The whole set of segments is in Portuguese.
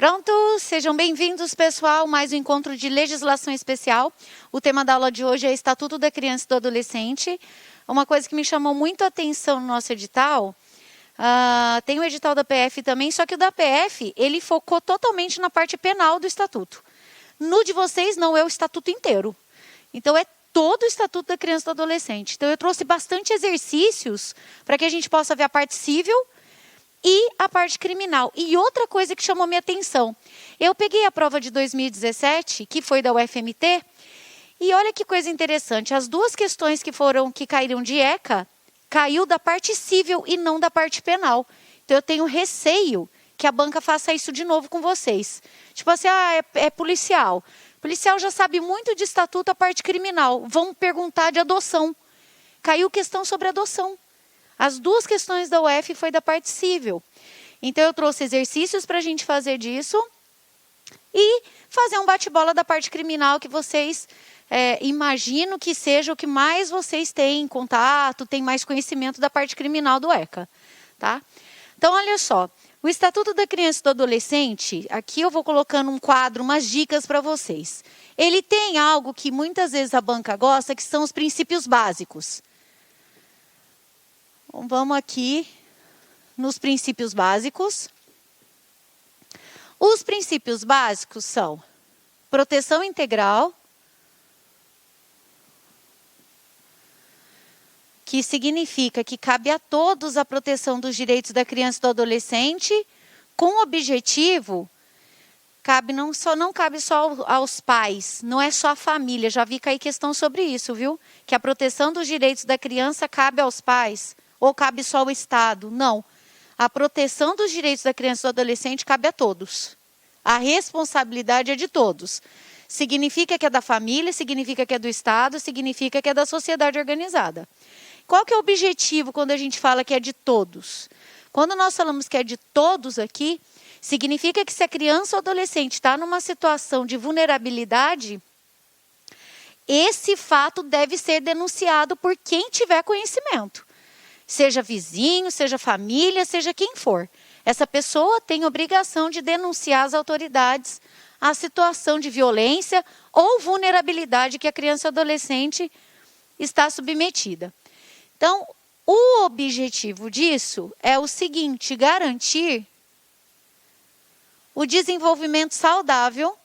Pronto? Sejam bem-vindos, pessoal, mais um encontro de legislação especial. O tema da aula de hoje é Estatuto da Criança e do Adolescente. Uma coisa que me chamou muito a atenção no nosso edital, tem o edital da PF também, só que o da PF, ele focou totalmente na parte penal do Estatuto. No de vocês, não é o Estatuto inteiro. Então, é todo o Estatuto da Criança e do Adolescente. Então, eu trouxe bastante exercícios para que a gente possa ver a parte civil e a parte criminal. E outra coisa que chamou minha atenção, eu peguei a prova de 2017, que foi da UFMT, e olha que coisa interessante, as duas questões que caíram de ECA, caiu da parte civil e não da parte penal. Então eu tenho receio que a banca faça isso de novo com vocês. Tipo assim, é policial. Policial já sabe muito de estatuto, a parte criminal. Vão perguntar de adoção. Caiu questão sobre adoção. As duas questões da UF foi da parte civil. Então, eu trouxe exercícios para a gente fazer disso e fazer um bate-bola da parte criminal que vocês imagino que seja o que mais vocês têm contato, têm mais conhecimento da parte criminal do ECA. Tá? Então, olha só. O Estatuto da Criança e do Adolescente, aqui eu vou colocando um quadro, umas dicas para vocês. Ele tem algo que muitas vezes a banca gosta, que são os princípios básicos. Então, vamos aqui nos princípios básicos. Os princípios básicos são proteção integral, que significa que cabe a todos a proteção dos direitos da criança e do adolescente, com o objetivo, não cabe só aos pais, não é só a família, já vi cair questão sobre isso, viu? Que a proteção dos direitos da criança cabe aos pais, ou cabe só ao Estado? Não. A proteção dos direitos da criança e do adolescente cabe a todos. A responsabilidade é de todos. Significa que é da família, significa que é do Estado, significa que é da sociedade organizada. Qual que é o objetivo quando a gente fala que é de todos? Quando nós falamos que é de todos aqui, significa que se a criança ou adolescente está numa situação de vulnerabilidade, esse fato deve ser denunciado por quem tiver conhecimento. Seja vizinho, seja família, seja quem for. Essa pessoa tem obrigação de denunciar às autoridades a situação de violência ou vulnerabilidade que a criança ou adolescente está submetida. Então, o objetivo disso é o seguinte, garantir o desenvolvimento saudável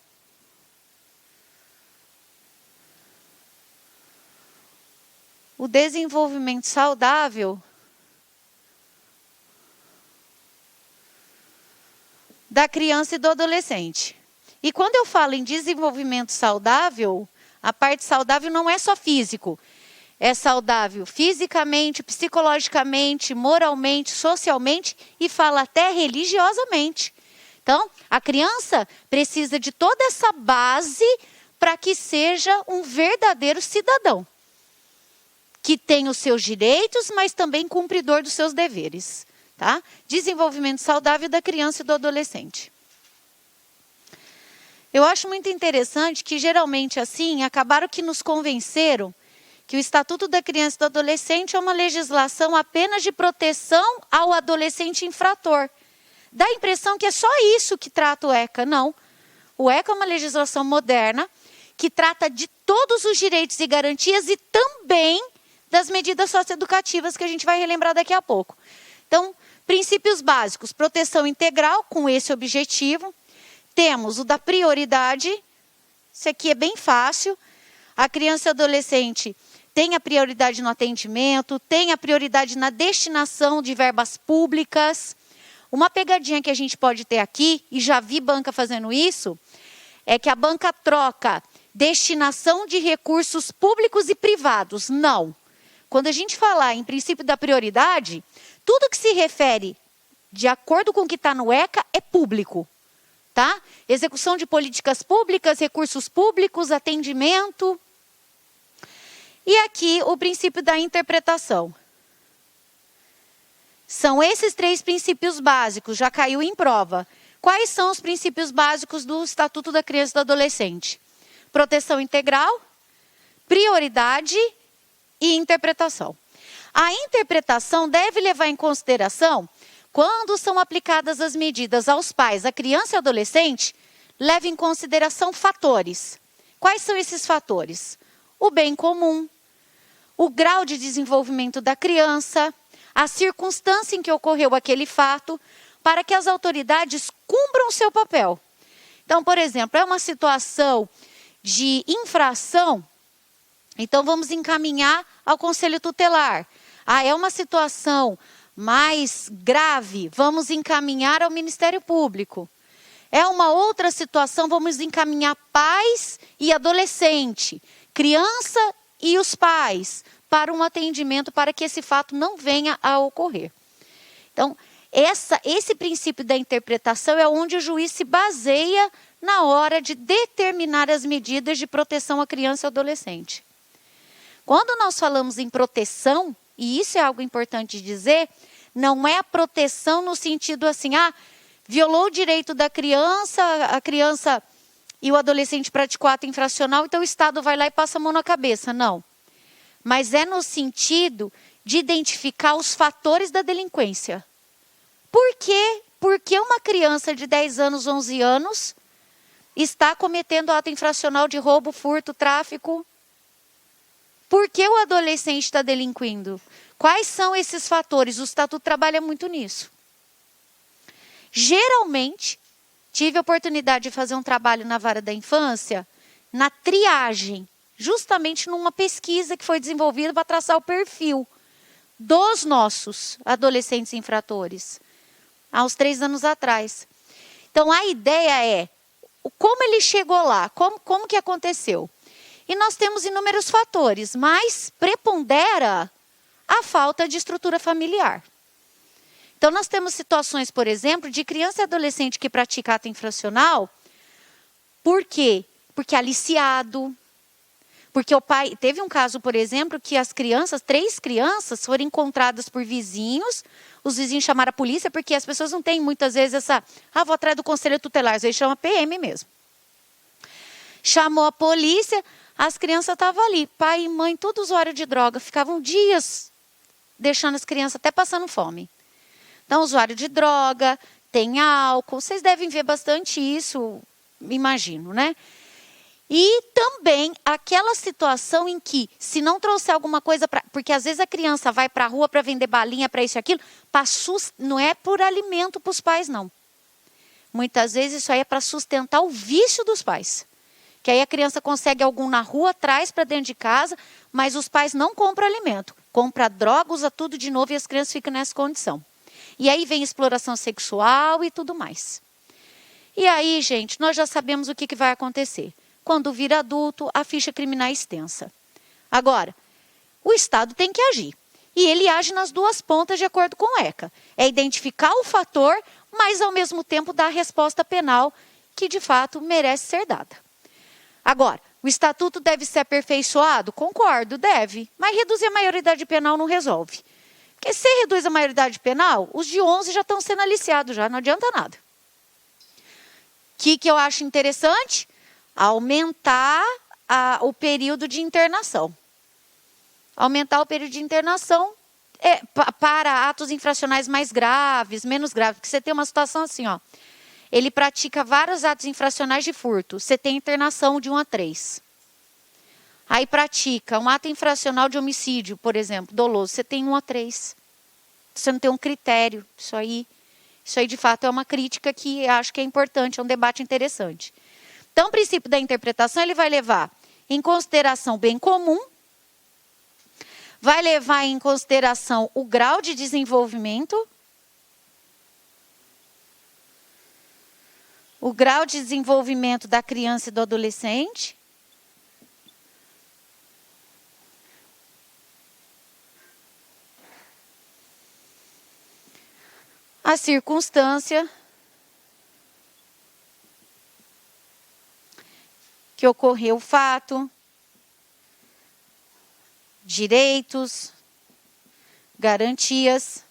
da criança e do adolescente. E quando eu falo em desenvolvimento saudável, a parte saudável não é só físico. É saudável fisicamente, psicologicamente, moralmente, socialmente e fala até religiosamente. Então, a criança precisa de toda essa base para que seja um verdadeiro cidadão. Que tem os seus direitos, mas também cumpridor dos seus deveres. Tá? Desenvolvimento saudável da criança e do adolescente. Eu acho muito interessante que geralmente assim, acabaram que nos convenceram que o Estatuto da Criança e do Adolescente é uma legislação apenas de proteção ao adolescente infrator. Dá a impressão que é só isso que trata o ECA. Não. O ECA é uma legislação moderna que trata de todos os direitos e garantias e também das medidas socioeducativas que a gente vai relembrar daqui a pouco. Então, princípios básicos, proteção integral com esse objetivo. Temos o da prioridade, isso aqui é bem fácil. A criança e adolescente tem a prioridade no atendimento, tem a prioridade na destinação de verbas públicas. Uma pegadinha que a gente pode ter aqui, e já vi banca fazendo isso, é que a banca troca destinação de recursos públicos e privados. Não. Quando a gente falar em princípio da prioridade, tudo que se refere de acordo com o que está no ECA é público. Tá? Execução de políticas públicas, recursos públicos, atendimento. E aqui o princípio da interpretação. São esses três princípios básicos, já caiu em prova. Quais são os princípios básicos do Estatuto da Criança e do Adolescente? Proteção integral, prioridade e interpretação. A interpretação deve levar em consideração quando são aplicadas as medidas aos pais, à criança e adolescente, leve em consideração fatores. Quais são esses fatores? O bem comum, o grau de desenvolvimento da criança, a circunstância em que ocorreu aquele fato, para que as autoridades cumpram o seu papel. Então, por exemplo, é uma situação de infração, então vamos encaminhar ao Conselho Tutelar. É uma situação mais grave, vamos encaminhar ao Ministério Público. É uma outra situação, vamos encaminhar pais e adolescente, criança e os pais, para um atendimento para que esse fato não venha a ocorrer. Então, esse princípio da interpretação é onde o juiz se baseia na hora de determinar as medidas de proteção à criança e adolescente. Quando nós falamos em proteção, e isso é algo importante de dizer, não é a proteção no sentido assim, violou o direito da criança, a criança e o adolescente praticou ato infracional, então o Estado vai lá e passa a mão na cabeça. Não. Mas é no sentido de identificar os fatores da delinquência. Por quê? Porque uma criança de 10 anos, 11 anos, está cometendo ato infracional de roubo, furto, tráfico? Por que o adolescente está delinquindo? Quais são esses fatores? O Estatuto trabalha muito nisso. Geralmente, tive a oportunidade de fazer um trabalho na vara da infância, na triagem, justamente numa pesquisa que foi desenvolvida para traçar o perfil dos nossos adolescentes infratores, há uns 3 anos atrás. Então, a ideia é, como ele chegou lá, como que aconteceu? E nós temos inúmeros fatores, mas prepondera a falta de estrutura familiar. Então, nós temos situações, por exemplo, de criança e adolescente que pratica ato infracional. Por quê? Porque é aliciado. Porque o pai... Teve um caso, por exemplo, que as crianças, 3 crianças, foram encontradas por vizinhos. Os vizinhos chamaram a polícia, porque as pessoas não têm muitas vezes essa... vou atrás do conselho tutelar. Às vezes chama PM mesmo. Chamou a polícia, as crianças estavam ali. Pai e mãe, tudo usuário de droga. Ficavam dias deixando as crianças até passando fome. Então, usuário de droga, tem álcool, vocês devem ver bastante isso, imagino, né? E também aquela situação em que, se não trouxer alguma coisa, porque às vezes a criança vai para a rua para vender balinha, para isso e aquilo, não é por alimento para os pais, não. Muitas vezes isso aí é para sustentar o vício dos pais. Que aí a criança consegue algum na rua, traz para dentro de casa, mas os pais não compram alimento. Compra droga, usa tudo de novo e as crianças ficam nessa condição. E aí vem exploração sexual e tudo mais. E aí, gente, nós já sabemos o que vai acontecer. Quando vira adulto, a ficha criminal é extensa. Agora, o Estado tem que agir. E ele age nas 2 pontas de acordo com o ECA. É identificar o fator, mas ao mesmo tempo dar a resposta penal que de fato merece ser dada. Agora, o Estatuto deve ser aperfeiçoado? Concordo, deve. Mas reduzir a maioridade penal não resolve. Porque se reduz a maioridade penal, os de 11 já estão sendo aliciados, já não adianta nada. O que eu acho interessante? Aumentar o período de internação. Aumentar o período de internação para atos infracionais mais graves, menos graves. Porque você tem uma situação assim, ele pratica vários atos infracionais de furto. Você tem internação de 1 a 3. Aí pratica um ato infracional de homicídio, por exemplo, doloso. Você tem 1 a 3. Você não tem um critério. Isso aí de fato é uma crítica que acho que é importante, é um debate interessante. Então, o princípio da interpretação, ele vai levar em consideração o bem comum, vai levar em consideração o grau de desenvolvimento, o grau de desenvolvimento da criança e do adolescente, a circunstância que ocorreu o fato, direitos, garantias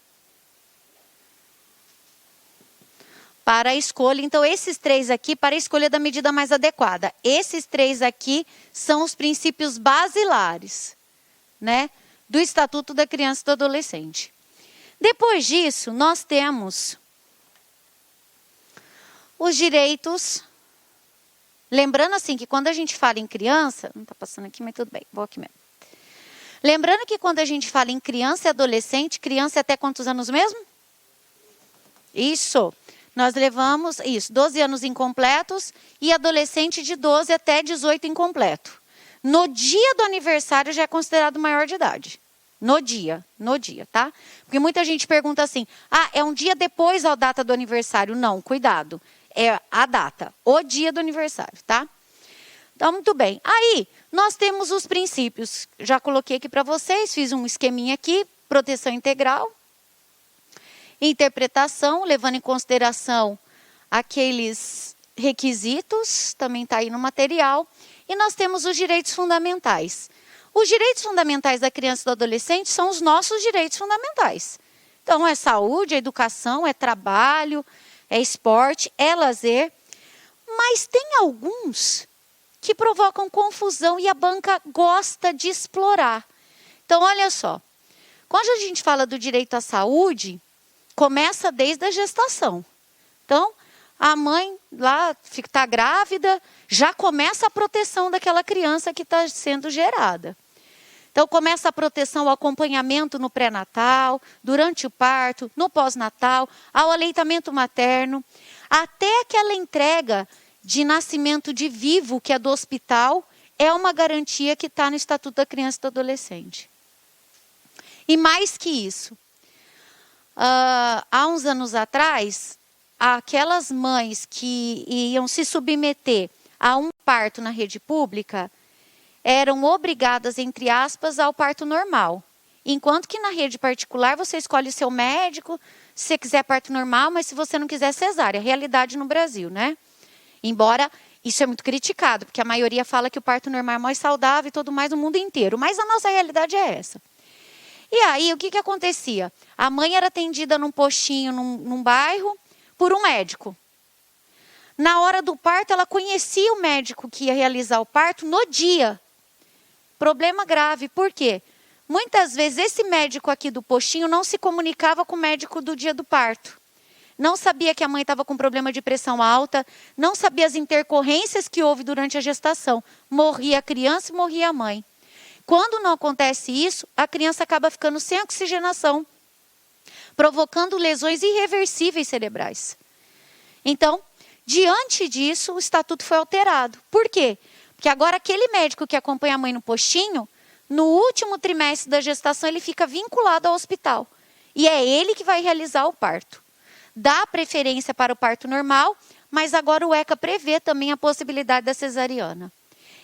para a escolha. Então, esses 3 aqui, para a escolha da medida mais adequada. Esses 3 aqui são os princípios basilares, né, do Estatuto da Criança e do Adolescente. Depois disso, nós temos os direitos. Lembrando assim que quando a gente fala em criança, não está passando aqui, mas tudo bem, vou aqui mesmo. Lembrando que quando a gente fala em criança e adolescente, criança é até quantos anos mesmo? Isso. Nós levamos, 12 anos incompletos e adolescente de 12 até 18 incompleto. No dia do aniversário já é considerado maior de idade. No dia, tá? Porque muita gente pergunta assim, é um dia depois da data do aniversário. Não, cuidado. É a data, o dia do aniversário, tá? Então, muito bem. Aí, nós temos os princípios. Já coloquei aqui para vocês, fiz um esqueminha aqui. Proteção integral. Interpretação, levando em consideração aqueles requisitos, também está aí no material. E nós temos os direitos fundamentais. Os direitos fundamentais da criança e do adolescente são os nossos direitos fundamentais. Então, é saúde, é educação, é trabalho, é esporte, é lazer. Mas tem alguns que provocam confusão e a banca gosta de explorar. Então, olha só. Quando a gente fala do direito à saúde, começa desde a gestação. Então, a mãe lá está grávida, já começa a proteção daquela criança que está sendo gerada. Então, começa a proteção, o acompanhamento no pré-natal, durante o parto, no pós-natal, ao aleitamento materno, até aquela entrega de nascimento de vivo, que é do hospital, é uma garantia que está no Estatuto da Criança e do Adolescente. E mais que isso, há uns anos atrás, aquelas mães que iam se submeter a um parto na rede pública, eram obrigadas, entre aspas, ao parto normal. Enquanto que na rede particular você escolhe seu médico, se você quiser parto normal, mas se você não quiser cesárea. Realidade no Brasil, né? Embora isso é muito criticado, porque a maioria fala que o parto normal é mais saudável e tudo mais no mundo inteiro. Mas a nossa realidade é essa. E aí, o que acontecia? A mãe era atendida num postinho, num bairro, por um médico. Na hora do parto, ela conhecia o médico que ia realizar o parto no dia. Problema grave, por quê? Muitas vezes esse médico aqui do postinho não se comunicava com o médico do dia do parto. Não sabia que a mãe estava com problema de pressão alta, não sabia as intercorrências que houve durante a gestação. Morria a criança e morria a mãe. Quando não acontece isso, a criança acaba ficando sem oxigenação, provocando lesões irreversíveis cerebrais. Então, diante disso, o estatuto foi alterado. Por quê? Porque agora aquele médico que acompanha a mãe no postinho, no último trimestre da gestação, ele fica vinculado ao hospital. E é ele que vai realizar o parto. Dá preferência para o parto normal, mas agora o ECA prevê também a possibilidade da cesariana.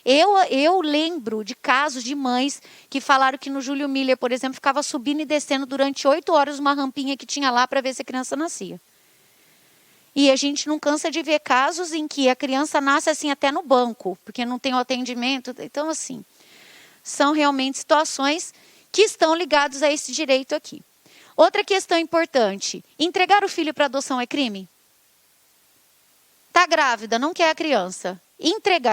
Eu lembro de casos de mães que falaram que no Júlio Miller, por exemplo, ficava subindo e descendo durante 8 horas uma rampinha que tinha lá para ver se a criança nascia. E a gente não cansa de ver casos em que a criança nasce assim até no banco, porque não tem o atendimento. Então, assim, são realmente situações que estão ligadas a esse direito aqui. Outra questão importante, entregar o filho para adoção é crime? Está grávida, não quer a criança.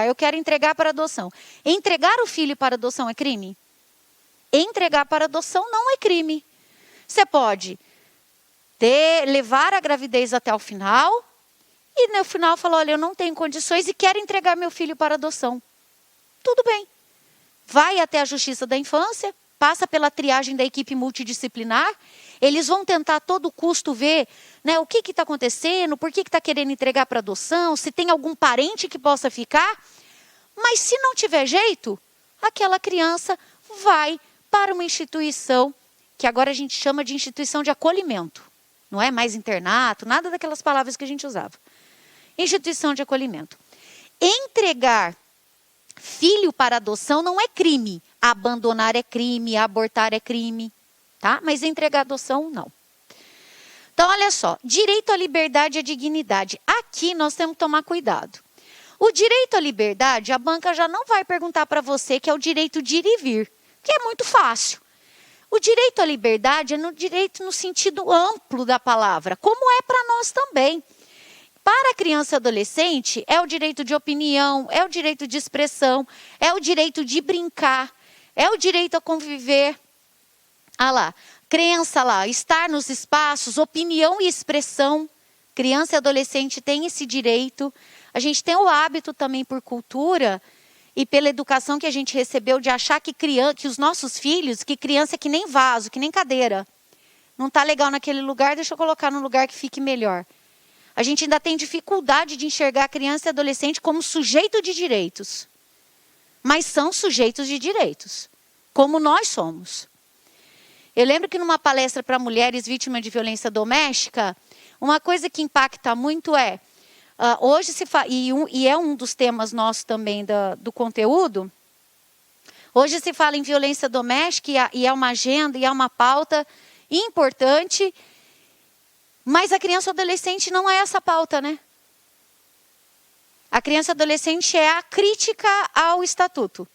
Eu quero entregar para adoção. Entregar o filho para adoção é crime? Entregar para adoção não é crime. Você pode levar a gravidez até o final e no final falar, olha, eu não tenho condições e quero entregar meu filho para adoção. Tudo bem. Vai até a Justiça da Infância, passa pela triagem da equipe multidisciplinar, eles vão tentar a todo custo ver, né, o que está acontecendo, por que está querendo entregar para adoção, se tem algum parente que possa ficar. Mas se não tiver jeito, aquela criança vai para uma instituição, que agora a gente chama de instituição de acolhimento. Não é mais internato, nada daquelas palavras que a gente usava. Instituição de acolhimento. Entregar filho para adoção não é crime. Abandonar é crime, abortar é crime. Tá? Mas entregar adoção, não. Então, olha só. Direito à liberdade e à dignidade. Aqui nós temos que tomar cuidado. O direito à liberdade, a banca já não vai perguntar para você que é o direito de ir e vir. Que é muito fácil. O direito à liberdade é no direito no sentido amplo da palavra, como é para nós também. Para a criança e adolescente, é o direito de opinião, é o direito de expressão, é o direito de brincar, é o direito a conviver. Ah lá, crença lá, estar nos espaços, opinião e expressão. Criança e adolescente têm esse direito. A gente tem o hábito também por cultura e pela educação que a gente recebeu de achar que os nossos filhos, que criança é que nem vaso, que nem cadeira. Não está legal naquele lugar, deixa eu colocar num lugar que fique melhor. A gente ainda tem dificuldade de enxergar a criança e adolescente como sujeito de direitos. Mas são sujeitos de direitos, como nós somos. Eu lembro que numa palestra para mulheres vítimas de violência doméstica, uma coisa que impacta muito é, hoje se fala, e é um dos temas nossos também do conteúdo, hoje se fala em violência doméstica e é uma agenda e é uma pauta importante, mas a criança e adolescente não é essa pauta, né? A criança e adolescente é a crítica ao estatuto.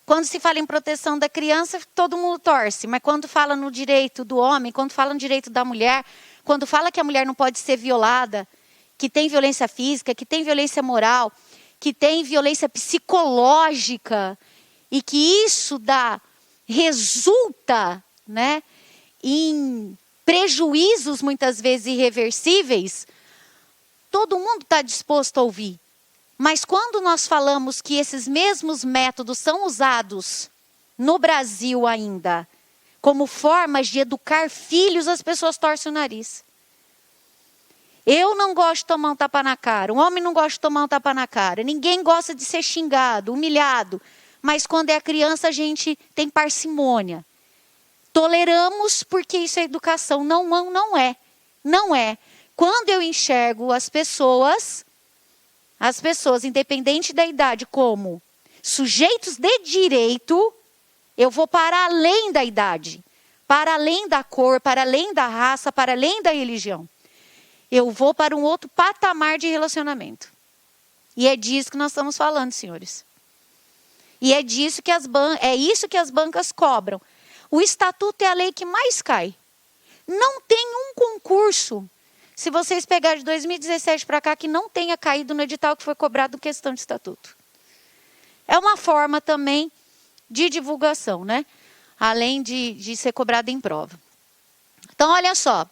Quando se fala em proteção da criança, todo mundo torce. Mas quando fala no direito do homem, quando fala no direito da mulher, quando fala que a mulher não pode ser violada, que tem violência física, que tem violência moral, que tem violência psicológica, e que isso resulta, né, em prejuízos muitas vezes irreversíveis, todo mundo está disposto a ouvir. Mas quando nós falamos que esses mesmos métodos são usados no Brasil ainda, como formas de educar filhos, as pessoas torcem o nariz. Eu não gosto de tomar um tapa na cara, um homem não gosta de tomar um tapa na cara, ninguém gosta de ser xingado, humilhado. Mas quando é criança a gente tem parcimônia. Toleramos porque isso é educação. Não é. Não é. Quando eu enxergo as pessoas, independente da idade, como sujeitos de direito, eu vou para além da idade, para além da cor, para além da raça, para além da religião. Eu vou para um outro patamar de relacionamento. E é disso que nós estamos falando, senhores. E é isso que as bancas cobram. O estatuto é a lei que mais cai. Não tem um concurso, se vocês pegarem de 2017 para cá, que não tenha caído no edital que foi cobrado questão de estatuto. É uma forma também de divulgação, né? Além de ser cobrado em prova. Então, olha só.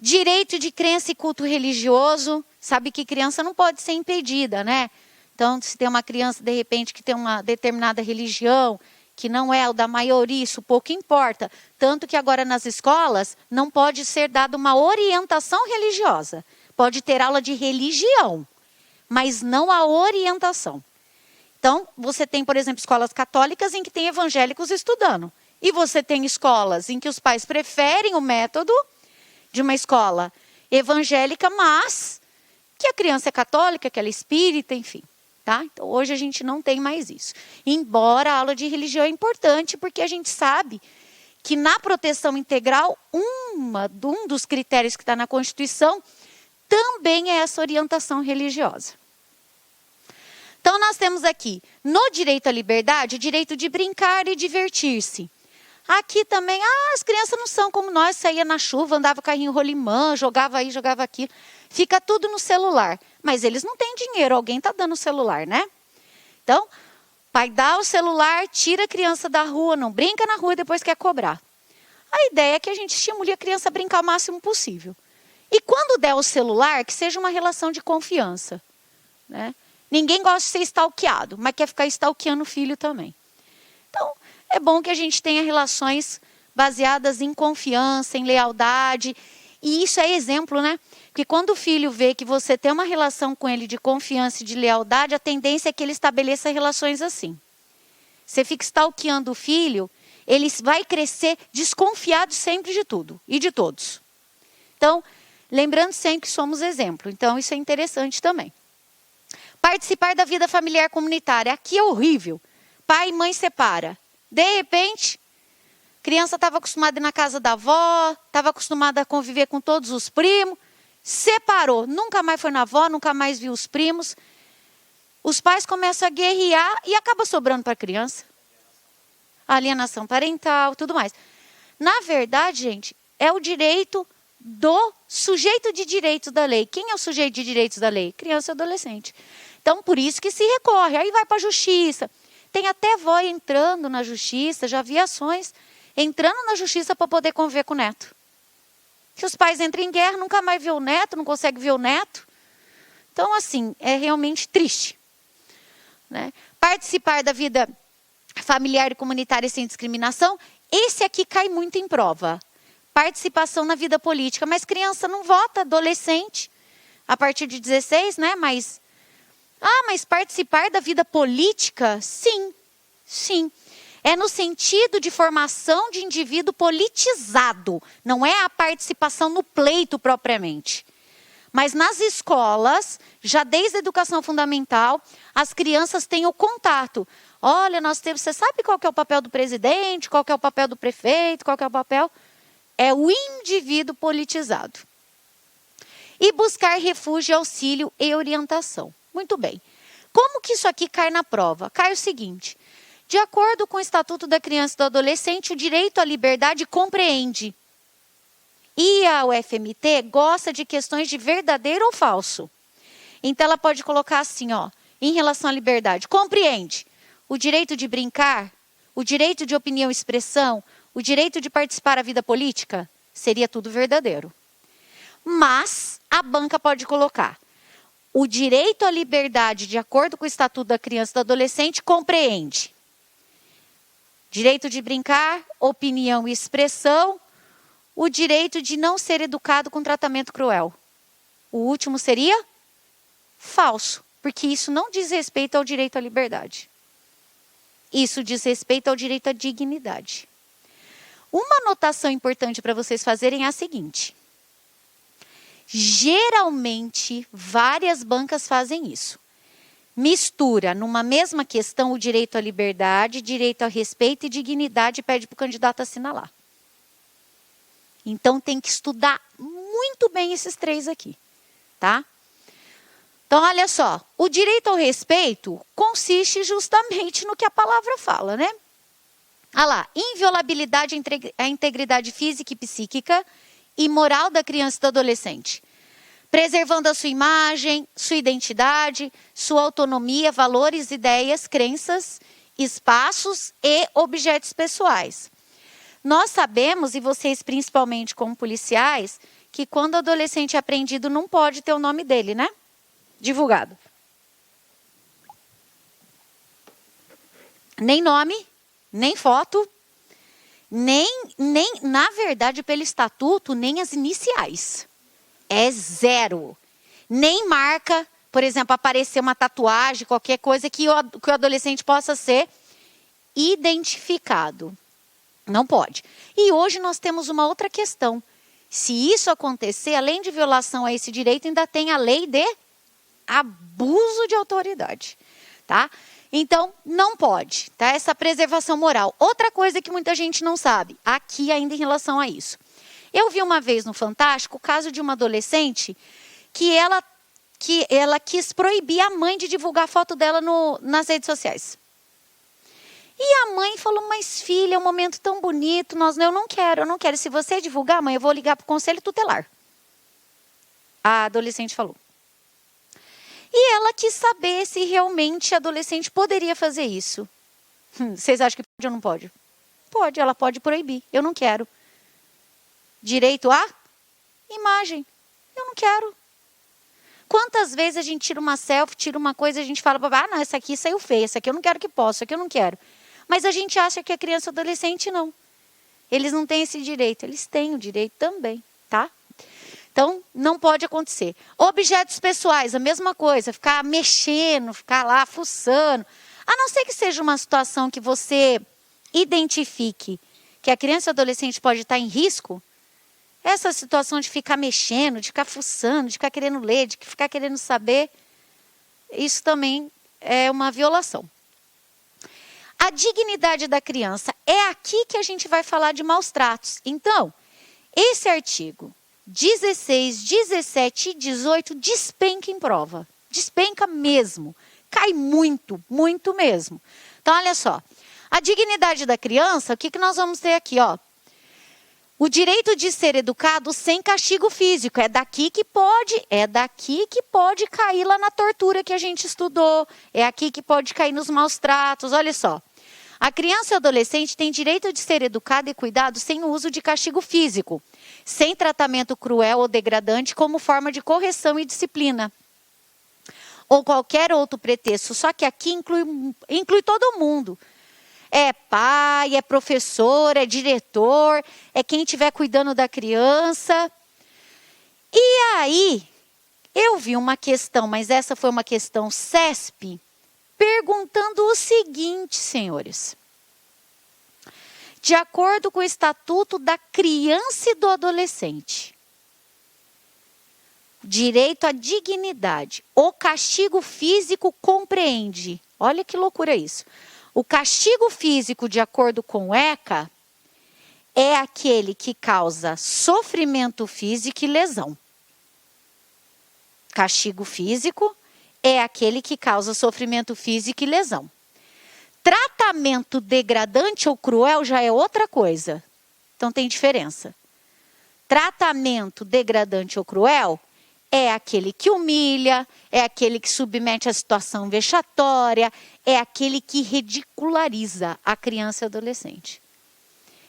Direito de crença e culto religioso. Sabe que criança não pode ser impedida, né? Então, se tem uma criança, de repente, que tem uma determinada religião, que não é o da maioria, isso pouco importa. Tanto que agora nas escolas não pode ser dada uma orientação religiosa. Pode ter aula de religião, mas não a orientação. Então, você tem, por exemplo, escolas católicas em que tem evangélicos estudando. E você tem escolas em que os pais preferem o método de uma escola evangélica, mas que a criança é católica, que ela é espírita, enfim. Tá? Então, hoje a gente não tem mais isso. Embora a aula de religião é importante, porque a gente sabe que na proteção integral, um dos critérios que está na Constituição também é essa orientação religiosa. Então, nós temos aqui, no direito à liberdade, o direito de brincar e divertir-se. Aqui também, as crianças não são como nós, saía na chuva, andava carrinho rolimã, jogava aí, jogava aqui. Fica tudo no celular. Mas eles não têm dinheiro, alguém está dando o celular, né? Então, pai dá o celular, tira a criança da rua, não brinca na rua e depois quer cobrar. A ideia é que a gente estimule a criança a brincar o máximo possível. E quando der o celular, que seja uma relação de confiança, né? Ninguém gosta de ser stalkeado, mas quer ficar stalkeando o filho também. Então, é bom que a gente tenha relações baseadas em confiança, em lealdade. E isso é exemplo, né? Porque quando o filho vê que você tem uma relação com ele de confiança e de lealdade, a tendência é que ele estabeleça relações assim. Você fica stalkeando o filho, ele vai crescer desconfiado sempre de tudo e de todos. Então, lembrando sempre que somos exemplo. Então, isso é interessante também. Participar da vida familiar comunitária. Aqui é horrível. Pai e mãe separa. De repente, a criança estava acostumada a ir na casa da avó, estava acostumada a conviver com todos os primos, separou, nunca mais foi na avó, nunca mais viu os primos. Os pais começam a guerrear e acaba sobrando para a criança. Alienação parental, tudo mais. Na verdade, gente, é o direito do sujeito de direitos da lei. Quem é o sujeito de direitos da lei? Criança e adolescente. Então, por isso que se recorre. Aí vai para a justiça. Tem até vó entrando na justiça, já vi ações entrando na justiça para poder conviver com o neto. Se os pais entram em guerra, nunca mais vê o neto, não consegue ver o neto. Então, assim, é realmente triste, né? Participar da vida familiar e comunitária sem discriminação, esse aqui cai muito em prova. Participação na vida política, mas criança não vota, adolescente, a partir de 16, né? Mas participar da vida política? Sim, sim. É no sentido de formação de indivíduo politizado, não é a participação no pleito propriamente. Mas nas escolas, já desde a educação fundamental, as crianças têm o contato. Olha, você sabe qual que é o papel do presidente, qual que é o papel do prefeito, qual que é o papel? É o indivíduo politizado. E buscar refúgio, auxílio e orientação. Muito bem. Como que isso aqui cai na prova? Cai o seguinte: de acordo com o Estatuto da Criança e do Adolescente, o direito à liberdade compreende. E a UFMT gosta de questões de verdadeiro ou falso. Então ela pode colocar assim, ó, em relação à liberdade, compreende o direito de brincar, o direito de opinião e expressão, o direito de participar da vida política, seria tudo verdadeiro. Mas a banca pode colocar o direito à liberdade, de acordo com o Estatuto da Criança e do Adolescente, compreende direito de brincar, opinião e expressão, o direito de não ser educado com tratamento cruel. O último seria falso, porque isso não diz respeito ao direito à liberdade. Isso diz respeito ao direito à dignidade. Uma anotação importante para vocês fazerem é a seguinte: geralmente, várias bancas fazem isso. Mistura numa mesma questão o direito à liberdade, direito a respeito e dignidade e pede para o candidato assinalar. Então, tem que estudar muito bem esses três aqui, tá? Então, olha só, o direito ao respeito consiste justamente no que a palavra fala, né? Olha lá, inviolabilidade à integridade física e psíquica e moral da criança e do adolescente, preservando a sua imagem, sua identidade, sua autonomia, valores, ideias, crenças, espaços e objetos pessoais. Nós sabemos, e vocês principalmente como policiais, que quando o adolescente é apreendido não pode ter o nome dele, né? Divulgado. Nem nome, nem foto, nem na verdade, pelo estatuto, nem as iniciais. É zero. Nem marca, por exemplo, aparecer uma tatuagem, qualquer coisa que o adolescente possa ser identificado. Não pode. E hoje nós temos uma outra questão. Se isso acontecer, além de violação a esse direito, ainda tem a lei de abuso de autoridade, tá? Então, não pode, tá? Essa preservação moral. Outra coisa que muita gente não sabe, aqui ainda em relação a isso. Eu vi uma vez no Fantástico o caso de uma adolescente que ela quis proibir a mãe de divulgar a foto dela nas redes sociais. E a mãe falou, mas filha, é um momento tão bonito, eu não quero. Se você divulgar, mãe, eu vou ligar para o conselho tutelar. A adolescente falou. E ela quis saber se realmente a adolescente poderia fazer isso. Vocês acham que pode ou não pode? Pode, ela pode proibir. Eu não quero. Direito à imagem. Eu não quero. Quantas vezes a gente tira uma selfie, tira uma coisa, a gente fala, não, essa aqui saiu feia, essa aqui eu não quero que possa, essa aqui eu não quero. Mas a gente acha que a criança e adolescente não. Eles não têm esse direito. Eles têm o direito também, tá? Então, não pode acontecer. Objetos pessoais, a mesma coisa. Ficar mexendo, ficar lá fuçando. A não ser que seja uma situação que você identifique que a criança e o adolescente pode estar em risco, essa situação de ficar mexendo, de ficar fuçando, de ficar querendo ler, de ficar querendo saber, isso também é uma violação. A dignidade da criança. É aqui que a gente vai falar de maus tratos. Então, esse artigo 16, 17 e 18 despenca em prova. Despenca mesmo. Cai muito, muito mesmo. Então, olha só. A dignidade da criança, o que nós vamos ter aqui, ó? O direito de ser educado sem castigo físico. É daqui que pode cair lá na tortura que a gente estudou. É aqui que pode cair nos maus tratos. Olha só. A criança e o adolescente têm direito de ser educado e cuidado sem o uso de castigo físico, sem tratamento cruel ou degradante como forma de correção e disciplina, ou qualquer outro pretexto. Só que aqui inclui todo mundo. É pai, é professor, é diretor, é quem estiver cuidando da criança. E aí, eu vi uma questão, mas essa foi uma questão CESP, perguntando o seguinte, senhores. De acordo com o Estatuto da Criança e do Adolescente, direito à dignidade, o castigo físico compreende, olha que loucura isso, o castigo físico, de acordo com o ECA, é aquele que causa sofrimento físico e lesão. Castigo físico é aquele que causa sofrimento físico e lesão. Tratamento degradante ou cruel já é outra coisa. Então tem diferença. Tratamento degradante ou cruel é aquele que humilha, é aquele que submete a situação vexatória, é aquele que ridiculariza a criança e adolescente.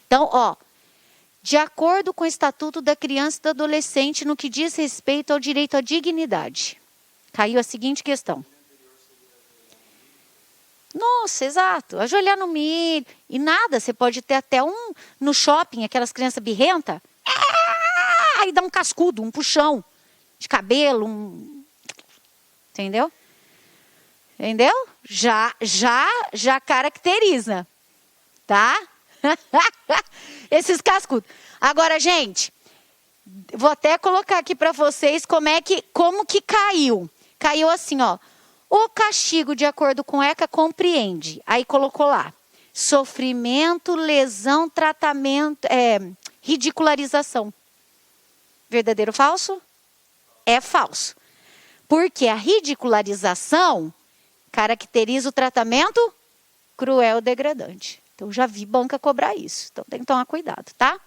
Então, de acordo com o Estatuto da Criança e do Adolescente, no que diz respeito ao direito à dignidade, caiu a seguinte questão. Nossa, exato. Ajoelhar no milho. E nada, você pode ter até no shopping, aquelas crianças birrentas. Aí dá um cascudo, um puxão de cabelo. Entendeu? Entendeu? Já caracteriza. Tá? Esses cascudos. Agora, gente, vou até colocar aqui para vocês como que caiu. Caiu assim, ó. O castigo, de acordo com o ECA, compreende. Aí colocou lá. Sofrimento, lesão, tratamento, ridicularização. Verdadeiro ou falso? É falso. Porque a ridicularização caracteriza o tratamento cruel e degradante. Então, já vi banca cobrar isso. Então, tem que tomar cuidado, tá?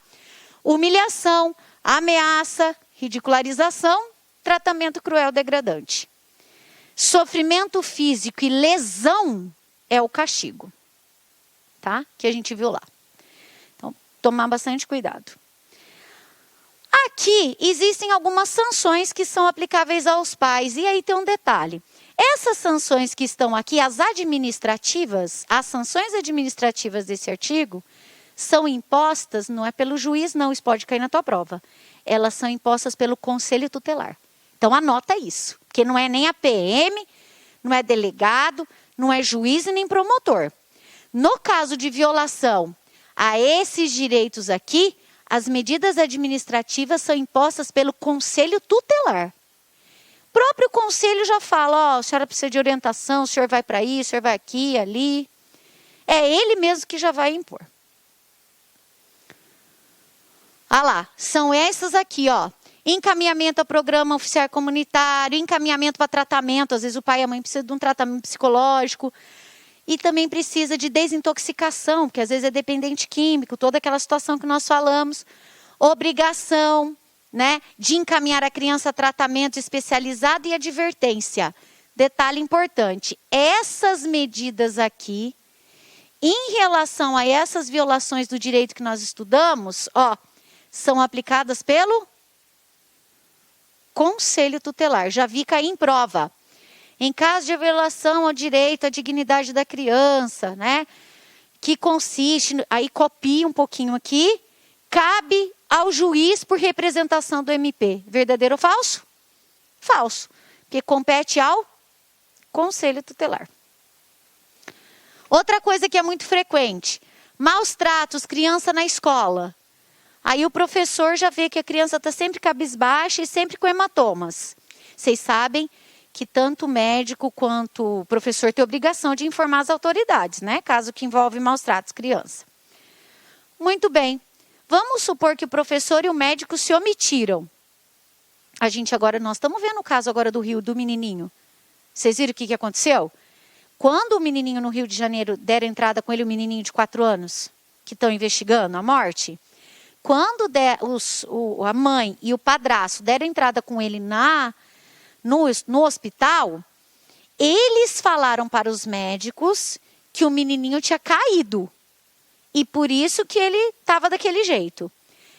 Humilhação, ameaça, ridicularização, tratamento cruel e degradante. Sofrimento físico e lesão é o castigo, tá? Que a gente viu lá. Então, tomar bastante cuidado. Aqui existem algumas sanções que são aplicáveis aos pais. E aí tem um detalhe. Essas sanções que estão aqui, as sanções administrativas desse artigo, são impostas, não é pelo juiz, não, isso pode cair na tua prova. Elas são impostas pelo Conselho Tutelar. Então, anota isso, porque não é nem a PM, não é delegado, não é juiz e nem promotor. No caso de violação a esses direitos aqui, as medidas administrativas são impostas pelo Conselho Tutelar. O próprio conselho já fala, a senhora precisa de orientação, o senhor vai para aí, o senhor vai aqui, ali. É ele mesmo que já vai impor. Ah lá, são essas aqui, encaminhamento ao programa oficial comunitário, encaminhamento para tratamento, às vezes o pai e a mãe precisam de um tratamento psicológico, e também precisa de desintoxicação, porque às vezes é dependente químico, toda aquela situação que nós falamos, obrigação, né, de encaminhar a criança a tratamento especializado e advertência. Detalhe importante, essas medidas aqui, em relação a essas violações do direito que nós estudamos, são aplicadas pelo Conselho Tutelar. Já vi cair em prova. Em caso de violação ao direito à dignidade da criança, né, que consiste, aí copia um pouquinho aqui, cabe ao juiz por representação do MP. Verdadeiro ou falso? Falso. Porque compete ao Conselho Tutelar. Outra coisa que é muito frequente, maus tratos, criança na escola. Aí o professor já vê que a criança está sempre cabisbaixa e sempre com hematomas. Vocês sabem que tanto o médico quanto o professor têm obrigação de informar as autoridades, né? Caso que envolve maus tratos, criança. Muito bem. Vamos supor que o professor e o médico se omitiram. Nós estamos vendo o caso agora do Rio, do menininho. Vocês viram o que aconteceu? Quando o menininho no Rio de Janeiro deram entrada com ele, o menininho de 4 anos, que estão investigando a morte, quando a mãe e o padrasto deram entrada com ele no hospital, eles falaram para os médicos que o menininho tinha caído. E por isso que ele estava daquele jeito. O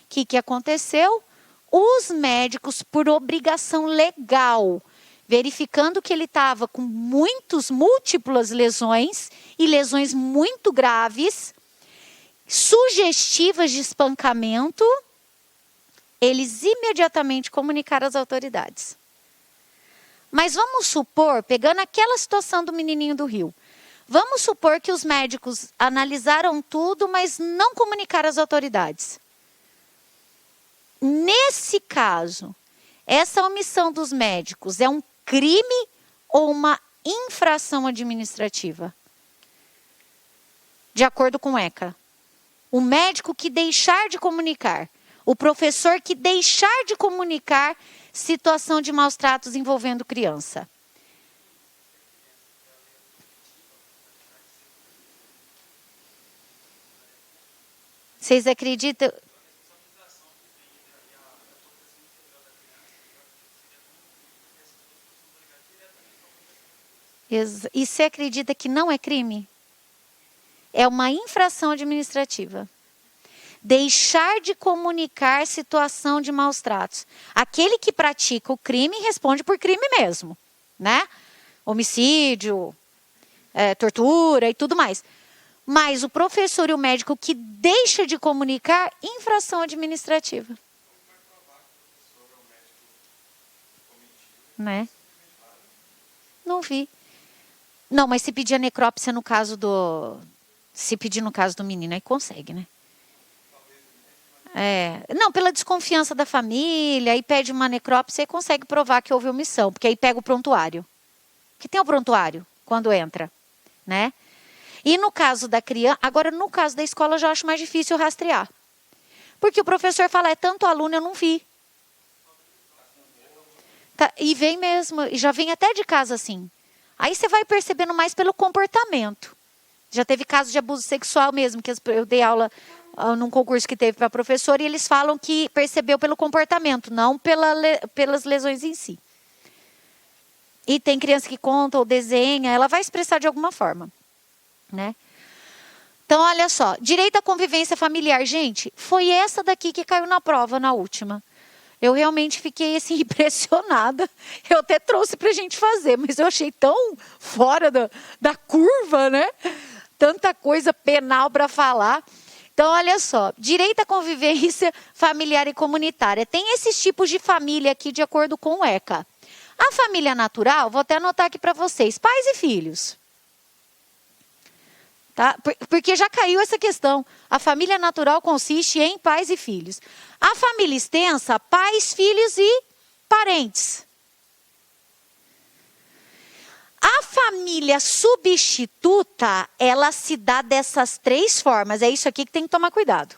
que aconteceu? Os médicos, por obrigação legal, verificando que ele estava com múltiplas lesões e lesões muito graves, sugestivas de espancamento, eles imediatamente comunicaram às autoridades. Mas vamos supor, pegando aquela situação do menininho do Rio, vamos supor que os médicos analisaram tudo, mas não comunicaram às autoridades. Nesse caso, essa omissão dos médicos é um crime ou uma infração administrativa? De acordo com o ECA. O médico que deixar de comunicar, o professor que deixar de comunicar situação de maus tratos envolvendo criança. Vocês acreditam? E você acredita que não é crime? É uma infração administrativa. Deixar de comunicar situação de maus tratos. Aquele que pratica o crime responde por crime mesmo, né? Homicídio, tortura e tudo mais. Mas o professor e o médico que deixa de comunicar, infração administrativa. Né? Não vi. Não, mas se pedir a necrópsia no caso do... Se pedir no caso do menino, aí consegue, né? Não, pela desconfiança da família, aí pede uma necrópsia e consegue provar que houve omissão, porque aí pega o prontuário. Que tem o prontuário quando entra, né? E no caso da criança, agora no caso da escola eu já acho mais difícil rastrear. Porque o professor fala, é tanto aluno, eu não vi. Tá, e vem mesmo, e já vem até de casa assim. Aí você vai percebendo mais pelo comportamento. Já teve casos de abuso sexual mesmo, que eu dei aula num concurso que teve para professor, e eles falam que percebeu pelo comportamento, não pelas lesões em si. E tem criança que conta ou desenha, ela vai expressar de alguma forma, né? Então, olha só, direito à convivência familiar, gente, foi essa daqui que caiu na prova, na última. Eu realmente fiquei assim impressionada. Eu até trouxe para a gente fazer, mas eu achei tão fora da curva, né? Tanta coisa penal para falar. Então, olha só, direito à convivência familiar e comunitária. Tem esses tipos de família aqui de acordo com o ECA. A família natural, vou até anotar aqui para vocês, pais e filhos. Tá? Porque já caiu essa questão. A família natural consiste em pais e filhos. A família extensa, pais, filhos e parentes. A família substituta, ela se dá dessas três formas. É isso aqui que tem que tomar cuidado.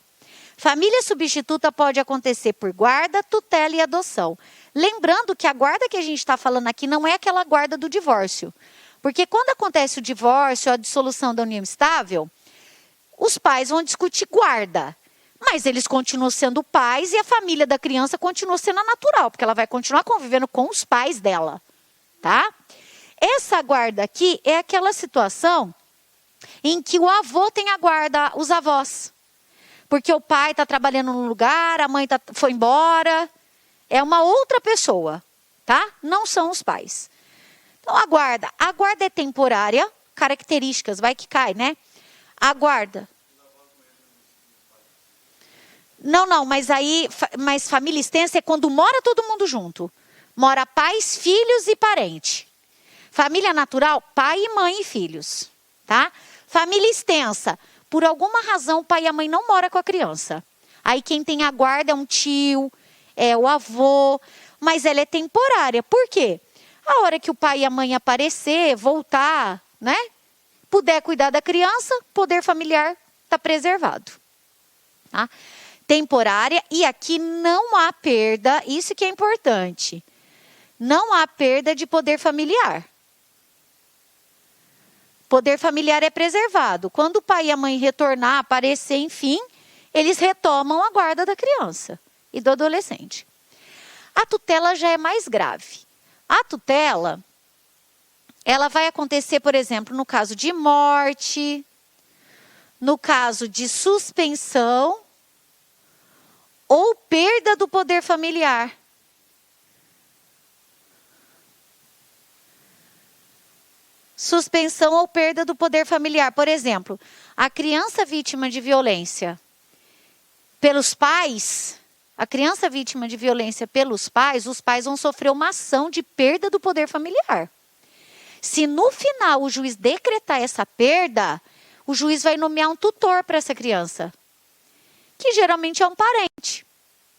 Família substituta pode acontecer por guarda, tutela e adoção. Lembrando que a guarda que a gente está falando aqui não é aquela guarda do divórcio. Porque quando acontece o divórcio, a dissolução da união estável, os pais vão discutir guarda. Mas eles continuam sendo pais e a família da criança continua sendo a natural, porque ela vai continuar convivendo com os pais dela, tá? Essa guarda aqui é aquela situação em que o avô tem a guarda, os avós. Porque o pai está trabalhando num lugar, a mãe foi embora. É uma outra pessoa, tá? Não são os pais. Então, a guarda é temporária, características, vai que cai, né? A guarda. Não, mas família extensa é quando mora todo mundo junto. Mora pais, filhos e parente. Família natural, pai e mãe e filhos, tá? Família extensa, por alguma razão o pai e a mãe não moram com a criança. Aí quem tem a guarda é um tio, é o avô, mas ela é temporária. Por quê? A hora que o pai e a mãe aparecer, voltar, né? Puder cuidar da criança, poder familiar está preservado. Tá? Temporária, e aqui não há perda, isso que é importante. Não há perda de poder familiar. Poder familiar é preservado. Quando o pai e a mãe retornar, aparecer, enfim, eles retomam a guarda da criança e do adolescente. A tutela já é mais grave. A tutela, ela vai acontecer, por exemplo, no caso de morte, no caso de suspensão ou perda do poder familiar. Suspensão ou perda do poder familiar. Por exemplo, a criança vítima de violência pelos pais, os pais vão sofrer uma ação de perda do poder familiar. Se no final o juiz decretar essa perda, o juiz vai nomear um tutor para essa criança, que geralmente é um parente,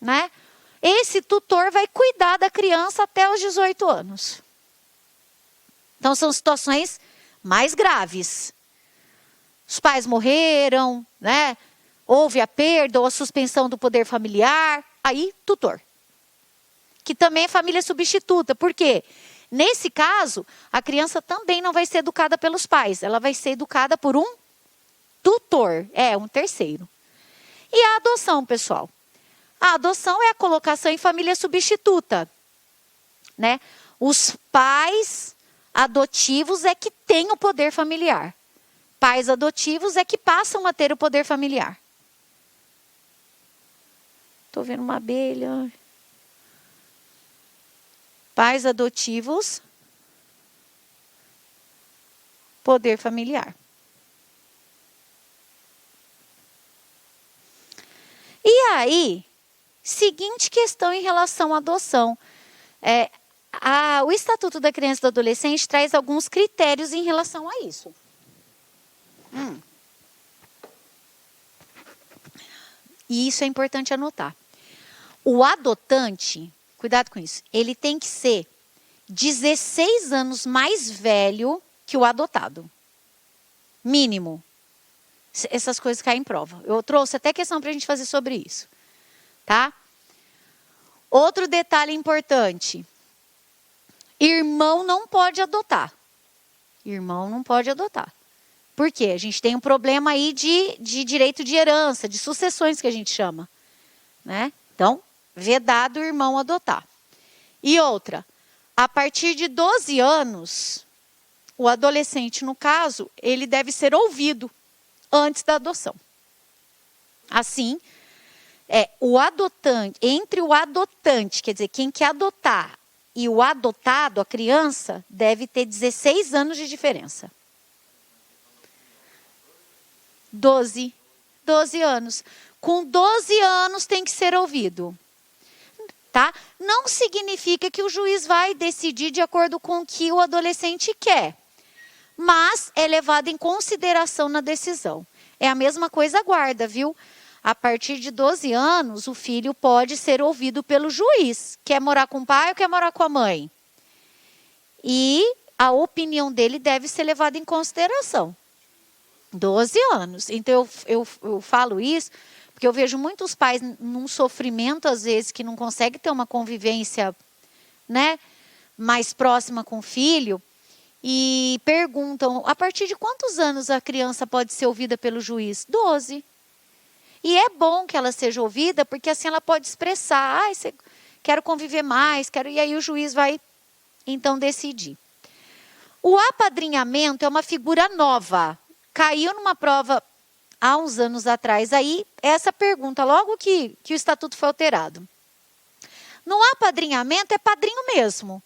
né? Esse tutor vai cuidar da criança até os 18 anos. Então, são situações mais graves. Os pais morreram, né? Houve a perda ou a suspensão do poder familiar. Aí, tutor. Que também é família substituta. Por quê? Nesse caso, a criança também não vai ser educada pelos pais. Ela vai ser educada por um tutor. Um terceiro. E a adoção, pessoal? A adoção é a colocação em família substituta, né? Os pais adotivos é que têm o poder familiar. Pais adotivos é que passam a ter o poder familiar. Estou vendo uma abelha. Pais adotivos, poder familiar. E aí, seguinte questão em relação à adoção. O Estatuto da Criança e do Adolescente traz alguns critérios em relação a isso. E isso é importante anotar. O adotante, cuidado com isso, ele tem que ser 16 anos mais velho que o adotado. Mínimo. Essas coisas caem em prova. Eu trouxe até questão para a gente fazer sobre isso. Tá? Outro detalhe importante. Irmão não pode adotar. Irmão não pode adotar. Por quê? A gente tem um problema aí de direito de herança, de sucessões que a gente chama, né? Então, vedado o irmão adotar. E outra, a partir de 12 anos, o adolescente, no caso, ele deve ser ouvido antes da adoção. Assim, entre o adotante, quer dizer, quem quer adotar, e o adotado, a criança, deve ter 16 anos de diferença. 12 anos. Com 12 anos tem que ser ouvido. Tá? Não significa que o juiz vai decidir de acordo com o que o adolescente quer. Mas é levado em consideração na decisão. É a mesma coisa a guarda, viu? A partir de 12 anos, o filho pode ser ouvido pelo juiz. Quer morar com o pai ou quer morar com a mãe? E a opinião dele deve ser levada em consideração. 12 anos. Então, eu falo isso porque eu vejo muitos pais num sofrimento, às vezes, que não conseguem ter uma convivência, né, mais próxima com o filho, e perguntam, a partir de quantos anos a criança pode ser ouvida pelo juiz? 12. E é bom que ela seja ouvida, porque assim ela pode expressar, quero conviver mais, e aí o juiz vai, então, decidir. O apadrinhamento é uma figura nova. Caiu numa prova há uns anos atrás, aí, essa pergunta, logo que o estatuto foi alterado. No apadrinhamento é padrinho mesmo.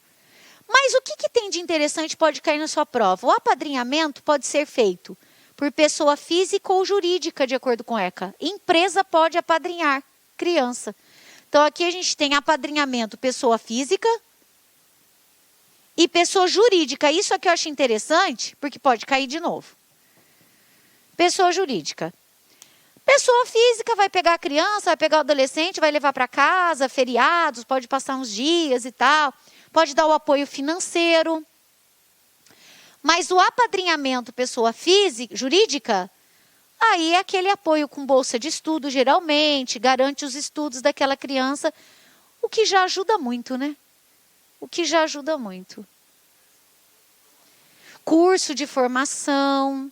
Mas o que tem de interessante pode cair na sua prova? O apadrinhamento pode ser feito por pessoa física ou jurídica, de acordo com o ECA. Empresa pode apadrinhar criança. Então, aqui a gente tem apadrinhamento pessoa física e pessoa jurídica. Isso aqui eu acho interessante, porque pode cair de novo. Pessoa jurídica. Pessoa física vai pegar a criança, vai pegar o adolescente, vai levar para casa, feriados, pode passar uns dias e tal. Pode dar o apoio financeiro. Mas o apadrinhamento pessoa física, jurídica, aí é aquele apoio com bolsa de estudo, geralmente, garante os estudos daquela criança, o que já ajuda muito, né? O que já ajuda muito. Curso de formação.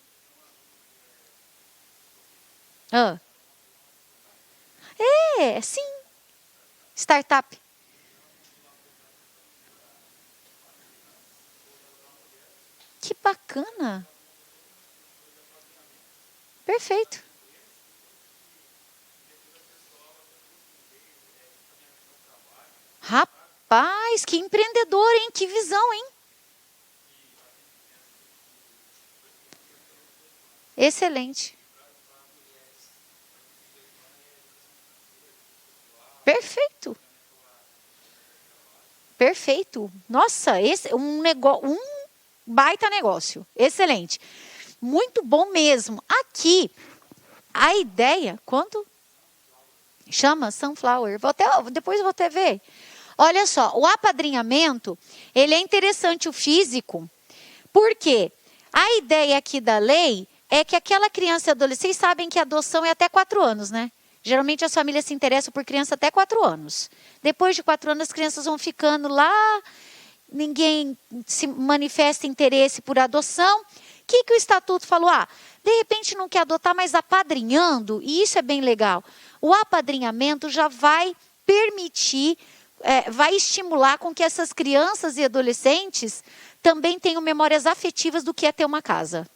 Sim. Startup. que bacana. Perfeito. Rapaz, que empreendedor, hein? Que visão, hein? Excelente. Perfeito. Perfeito. Nossa, esse um baita negócio. Excelente. Muito bom mesmo. Aqui, a ideia, quanto? Chama Sunflower. Depois eu vou até ver. Olha só, o apadrinhamento, ele é interessante o físico, porque a ideia aqui da lei é que aquela criança e adolescente, vocês sabem que a adoção é até 4 anos, né? Geralmente as famílias se interessam por criança até 4 anos. Depois de 4 anos as crianças vão ficando lá, ninguém se manifesta interesse por adoção. O que o estatuto falou? De repente não quer adotar, mas apadrinhando, e isso é bem legal. O apadrinhamento já vai permitir, vai estimular com que essas crianças e adolescentes também tenham memórias afetivas do que é ter uma casa.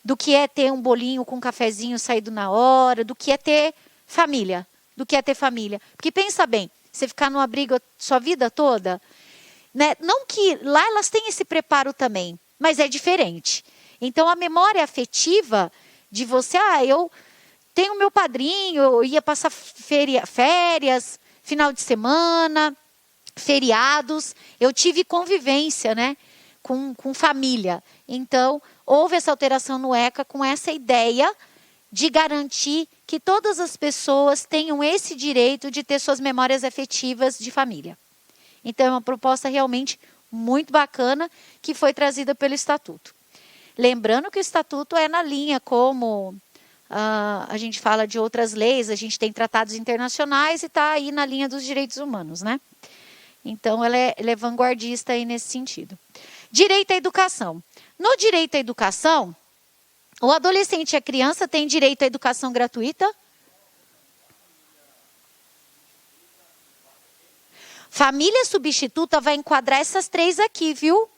Do que é ter um bolinho com um cafezinho saído na hora, do que é ter família. Porque pensa bem, você ficar num abrigo sua vida toda, né? Não que lá elas têm esse preparo também, mas é diferente. Então a memória afetiva de você, eu tenho meu padrinho, eu ia passar férias, final de semana, feriados, eu tive convivência, né, com família. Então, houve essa alteração no ECA com essa ideia de garantir que todas as pessoas tenham esse direito de ter suas memórias afetivas de família. Então, é uma proposta realmente muito bacana que foi trazida pelo Estatuto. Lembrando que o Estatuto é na linha como a gente fala de outras leis, a gente tem tratados internacionais e está aí na linha dos direitos humanos, né? Então, ela é vanguardista aí nesse sentido. Direito à educação. No direito à educação, o adolescente e a criança têm direito à educação gratuita. Família substituta vai enquadrar essas 3 aqui, viu?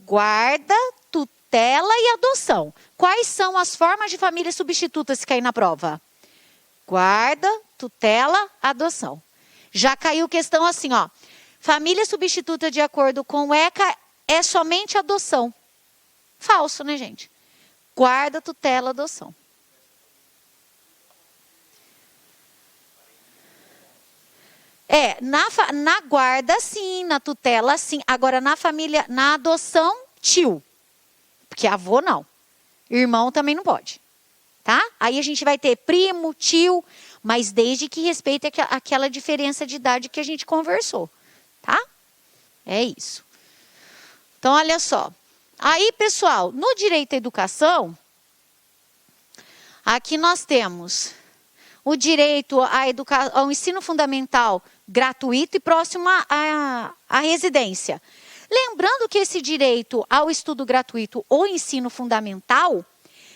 Guarda, tutela e adoção. Quais são as formas de família substituta se cair na prova? Guarda, tutela, adoção. Já caiu questão assim, família substituta de acordo com o ECA é somente adoção. Falso, né, gente? Guarda, tutela, adoção. Na guarda sim, na tutela sim. Agora na família, na adoção, tio. Porque avô não. Irmão também não pode. Tá? Aí a gente vai ter primo, tio, mas desde que respeite aquela diferença de idade que a gente conversou. Tá? É isso. Então, olha só. Aí, pessoal, no direito à educação, aqui nós temos o direito ao ensino fundamental gratuito e próximo à residência. Lembrando que esse direito ao estudo gratuito ou ensino fundamental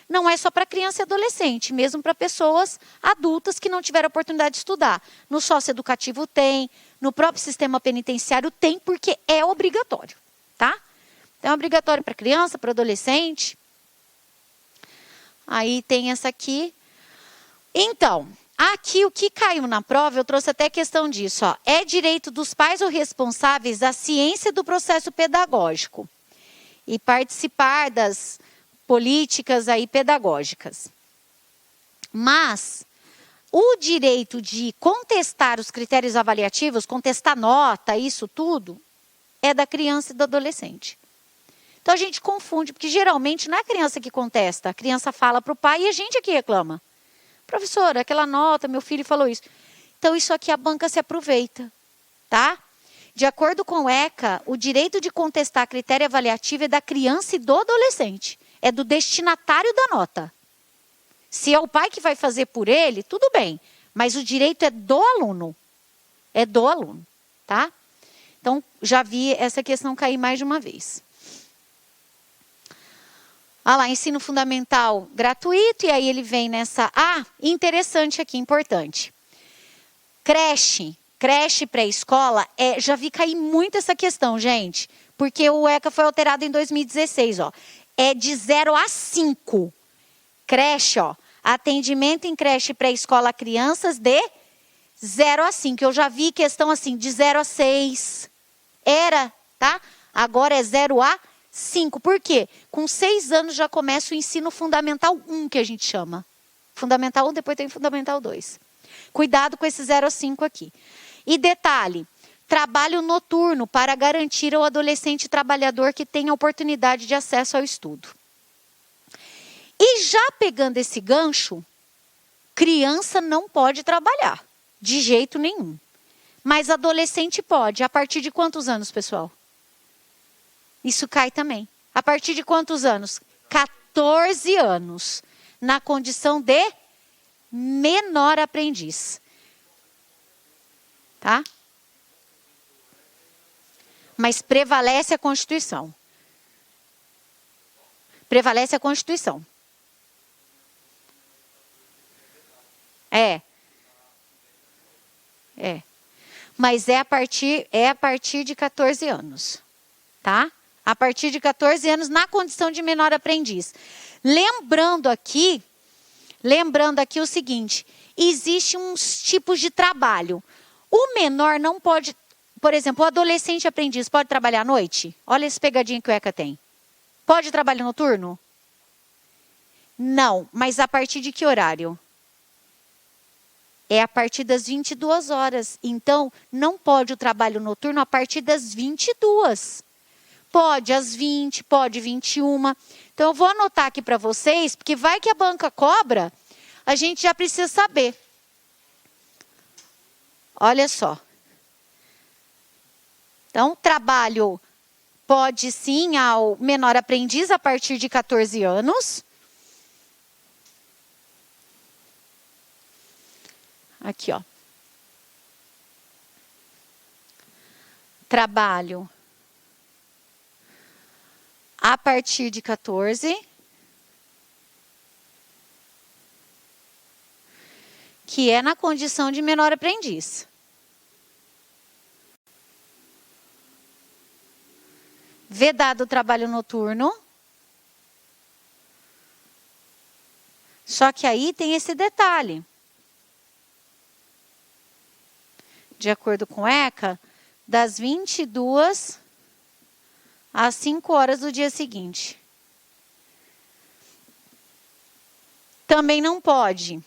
não é só para criança e adolescente, mesmo para pessoas adultas que não tiveram oportunidade de estudar. No socioeducativo tem, no próprio sistema penitenciário tem, porque é obrigatório, tá? Então, é obrigatório para criança, para adolescente. Aí tem essa aqui. Então, aqui o que caiu na prova, eu trouxe até questão disso. É direito dos pais ou responsáveis à ciência do processo pedagógico e participar das políticas aí pedagógicas. Mas o direito de contestar os critérios avaliativos, contestar nota, isso tudo, é da criança e do adolescente. Então a gente confunde, porque geralmente não é a criança que contesta, a criança fala para o pai e a gente aqui reclama. Professora, aquela nota, meu filho falou isso. Então isso aqui a banca se aproveita, tá? De acordo com o ECA, o direito de contestar critério avaliativo é da criança e do adolescente. É do destinatário da nota. Se é o pai que vai fazer por ele, tudo bem. Mas o direito é do aluno. É do aluno, tá? Então, já vi essa questão cair mais de uma vez. Lá, ensino fundamental gratuito, e aí ele vem nessa... interessante aqui, importante. Creche pré-escola, já vi cair muito essa questão, gente. porque o ECA foi alterado em 2016, ó. É de 0 a 5. Creche, ó. Atendimento em creche pré-escola crianças de 0 a 5. Eu já vi questão assim, de 0 a 6. Era, tá? Agora é 0 a 5. Por quê? Com 6 anos já começa o ensino fundamental 1, que a gente chama. Fundamental 1, depois tem fundamental 2. Cuidado com esse 0 a 5 aqui. E detalhe, trabalho noturno para garantir ao adolescente trabalhador que tenha oportunidade de acesso ao estudo. E já pegando esse gancho, criança não pode trabalhar, de jeito nenhum. Mas adolescente pode. A partir de quantos anos, pessoal? Isso cai também. A partir de quantos anos? 14 anos. Na condição de menor aprendiz. Tá? Mas prevalece a Constituição. Prevalece a Constituição. Mas é a partir de 14 anos. Tá? A partir de 14 anos na condição de menor aprendiz. Lembrando aqui o seguinte, existem uns tipos de trabalho. O menor não pode, por exemplo, o adolescente aprendiz pode trabalhar à noite? Olha esse pegadinho que o ECA tem. Pode trabalhar noturno? Não, mas a partir de que horário? É a partir das 22 horas. Então, não pode o trabalho noturno a partir das 22. Pode às 20, pode 21. Então, eu vou anotar aqui para vocês, porque vai que a banca cobra, a gente já precisa saber. Olha só. Então, trabalho pode sim ao menor aprendiz a partir de 14 anos. Aqui, ó. Trabalho a partir de 14. Que é na condição de menor aprendiz. Vedado o trabalho noturno. Só que aí tem esse detalhe. De acordo com o ECA, das 22 às 5 horas do dia seguinte. Também não pode.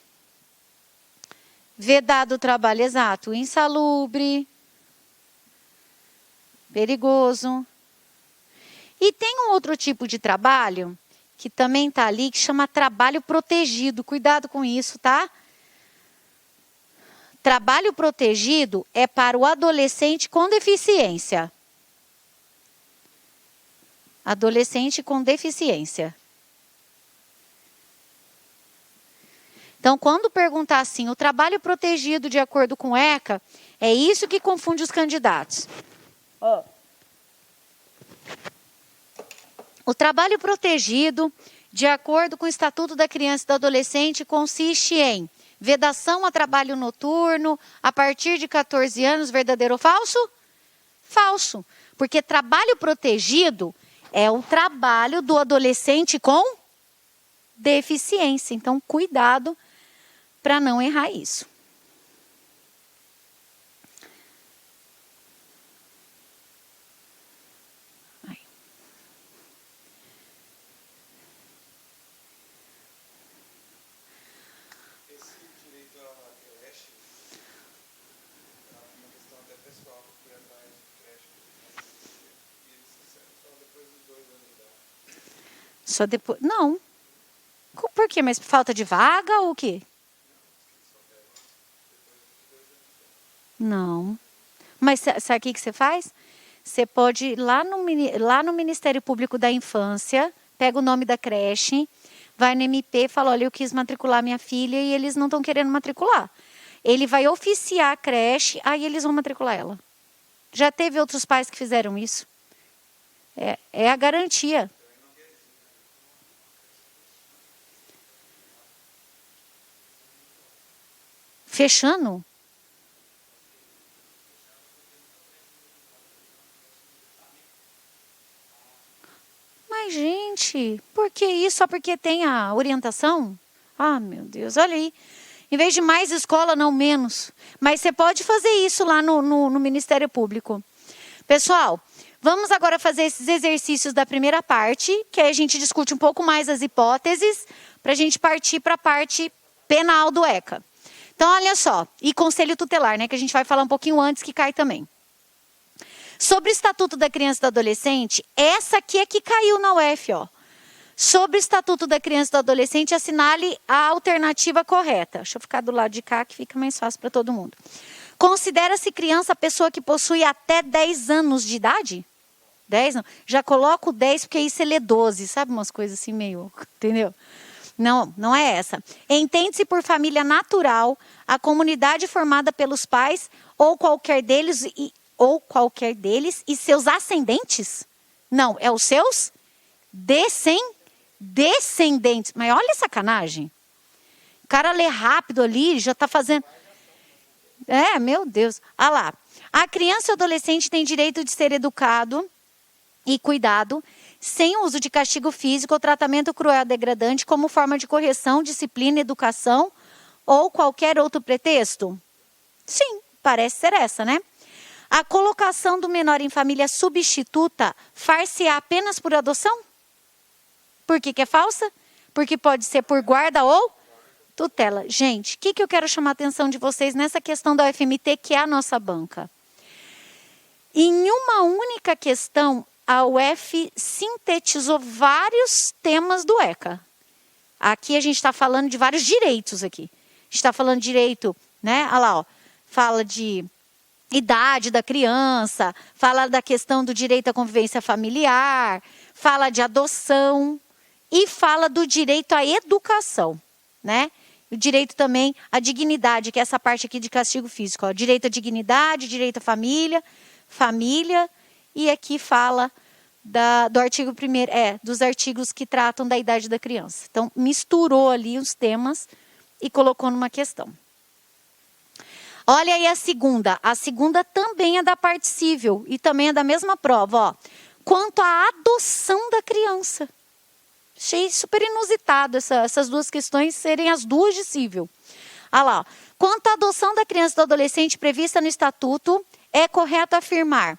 Vedado o trabalho exato, insalubre, perigoso. E tem um outro tipo de trabalho, que também está ali, que chama trabalho protegido. Cuidado com isso, tá? Trabalho protegido é para o adolescente com deficiência. Adolescente com deficiência. Então, quando perguntar assim, o trabalho protegido de acordo com o ECA, é isso que confunde os candidatos. O trabalho protegido, de acordo com o Estatuto da Criança e do Adolescente, consiste em vedação a trabalho noturno, a partir de 14 anos, verdadeiro ou falso? Falso, porque trabalho protegido é o trabalho do adolescente com deficiência. Então, cuidado para não errar isso. Só depois. Não. Por quê? Mas falta de vaga ou o quê? Não. Mas sabe o que você faz? Você pode ir lá no Ministério Público da Infância, pega o nome da creche, vai no MP e fala, olha, eu quis matricular minha filha e eles não estão querendo matricular. Ele vai oficiar a creche, aí eles vão matricular ela. Já teve outros pais que fizeram isso. É a garantia. Fechando? Ai, gente, por que isso? Só porque tem a orientação? Ah, meu Deus, olha aí. Em vez de mais escola, não menos. Mas você pode fazer isso lá no Ministério Público. Pessoal, vamos agora fazer esses exercícios da primeira parte, que aí a gente discute um pouco mais as hipóteses, para a gente partir para a parte penal do ECA. Então, olha só, e conselho tutelar, né, que a gente vai falar um pouquinho antes, que cai também. Sobre o Estatuto da Criança e do Adolescente, essa aqui é que caiu na UF, ó. Sobre o Estatuto da Criança e do Adolescente, assinale a alternativa correta. Deixa eu ficar do lado de cá, que fica mais fácil para todo mundo. Considera-se criança a pessoa que possui até 10 anos de idade? 10 não. Já coloco 10, porque aí você lê 12, sabe umas coisas assim meio, entendeu? Não, não é essa. Entende-se por família natural a comunidade formada pelos pais ou qualquer deles e seus ascendentes? Não, é os seus descendentes. Mas olha a sacanagem. O cara lê rápido ali, já está fazendo... meu Deus. Ah lá. A criança e o adolescente têm direito de ser educado e cuidado sem uso de castigo físico ou tratamento cruel ou degradante como forma de correção, disciplina, educação ou qualquer outro pretexto? Sim, parece ser essa, né? A colocação do menor em família substituta far-se-á apenas por adoção? Por que é falsa? Porque pode ser por guarda ou tutela. Gente, o que eu quero chamar a atenção de vocês nessa questão da UFMT, que é a nossa banca? Em uma única questão, a UF sintetizou vários temas do ECA. Aqui a gente está falando de vários direitos aqui. A gente está falando de direito, né? Olha lá, ó, fala de idade da criança, fala da questão do direito à convivência familiar, fala de adoção e fala do direito à educação, né? O direito também à dignidade, que é essa parte aqui de castigo físico. Ó. Direito à dignidade, direito à família, e aqui fala do artigo 1º, dos artigos que tratam da idade da criança. Então, misturou ali os temas e colocou numa questão. Olha aí a segunda. A segunda também é da parte civil e também é da mesma prova. Ó. Quanto à adoção da criança. Achei super inusitado essas duas questões serem as duas de civil. Olha lá. Ó. Quanto à adoção da criança e do adolescente prevista no Estatuto, é correto afirmar: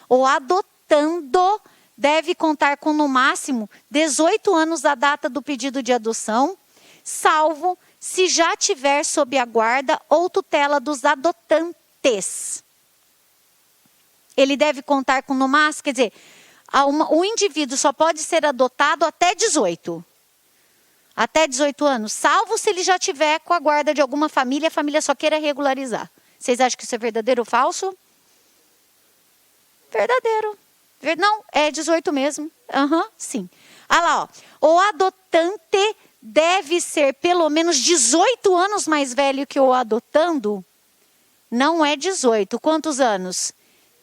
o adotando deve contar com, no máximo, 18 anos da data do pedido de adoção, salvo se já tiver sob a guarda ou tutela dos adotantes. Ele deve contar com, no máximo, quer dizer, o indivíduo só pode ser adotado até 18. Até 18 anos, salvo se ele já tiver com a guarda de alguma família, a família só queira regularizar. Vocês acham que isso é verdadeiro ou falso? Verdadeiro. Não, é 18 mesmo. Sim. Olha lá, ó. O adotante deve ser pelo menos 18 anos mais velho que o adotando. Não é 18. Quantos anos?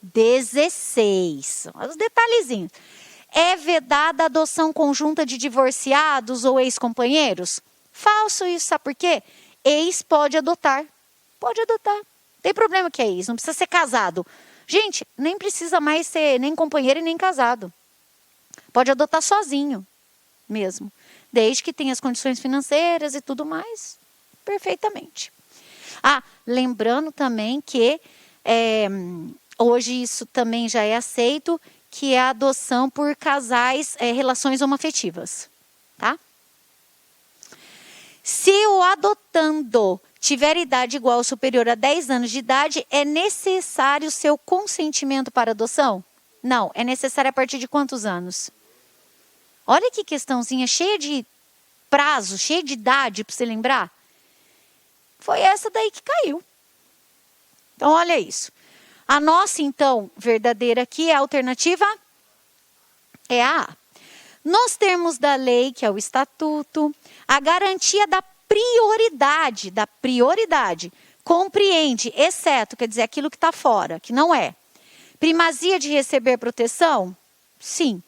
16. Os detalhezinhos. É vedada a adoção conjunta de divorciados ou ex-companheiros? Falso isso, sabe por quê? Ex pode adotar. Pode adotar. Tem problema que é ex, não precisa ser casado. Gente, nem precisa mais ser nem companheiro e nem casado. Pode adotar sozinho mesmo. Desde que tenha as condições financeiras e tudo mais. Perfeitamente. Lembrando também que hoje isso também já é aceito, que é a adoção por casais, relações homoafetivas. Tá? Se o adotando tiver idade igual ou superior a 10 anos de idade, é necessário seu consentimento para adoção? Não, é necessário a partir de quantos anos? Olha que questãozinha cheia de prazo, cheia de idade para você lembrar. Foi essa daí que caiu. Então, olha isso. A nossa, então, verdadeira aqui é a alternativa é a A. Nos termos da lei, que é o estatuto, a garantia da prioridade, compreende, exceto, quer dizer, aquilo que está fora, que não é. Primazia de receber proteção? Sim.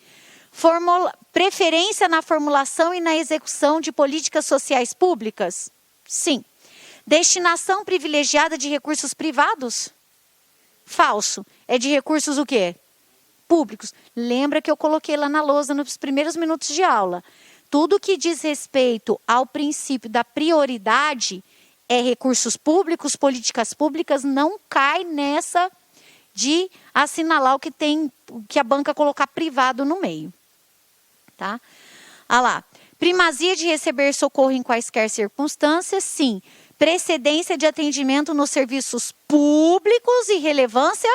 Preferência na formulação e na execução de políticas sociais públicas? Sim. Destinação privilegiada de recursos privados? Falso. É de recursos o quê? públicos. Lembra que eu coloquei lá na lousa nos primeiros minutos de aula. Tudo que diz respeito ao princípio da prioridade é recursos públicos, políticas públicas, não cai nessa de assinalar o que a banca colocar privado no meio. Tá? Olha lá. Primazia de receber socorro em quaisquer circunstâncias, sim. Precedência de atendimento nos serviços públicos e relevância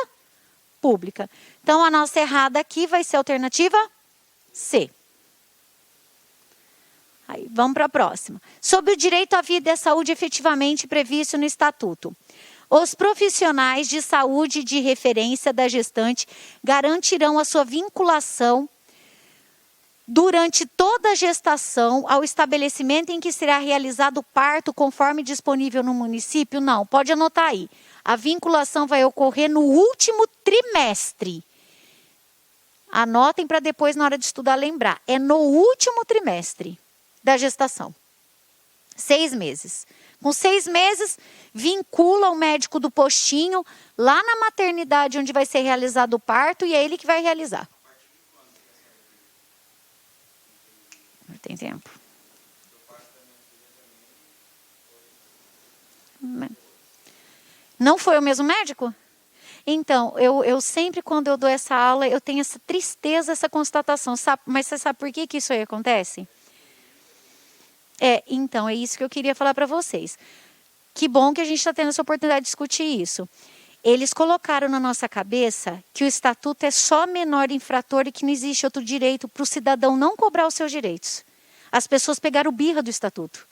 pública. Então, a nossa errada aqui vai ser a alternativa C. Aí, vamos para a próxima. Sobre o direito à vida e à saúde efetivamente previsto no Estatuto. Os profissionais de saúde de referência da gestante garantirão a sua vinculação durante toda a gestação ao estabelecimento em que será realizado o parto conforme disponível no município? Não, pode anotar aí. A vinculação vai ocorrer no último trimestre. Anotem para depois, na hora de estudar, lembrar. É no último trimestre da gestação. 6 meses. Com 6 meses, vincula o médico do postinho lá na maternidade onde vai ser realizado o parto e é ele que vai realizar. Tem tempo. Não foi o mesmo médico? Então, eu sempre, quando eu dou essa aula, eu tenho essa tristeza, essa constatação. Mas você sabe por que isso aí acontece? Então, é isso que eu queria falar para vocês. Que bom que a gente está tendo essa oportunidade de discutir isso. Eles colocaram na nossa cabeça que o estatuto é só menor infrator e que não existe outro direito para o cidadão não cobrar os seus direitos. As pessoas pegaram birra do estatuto.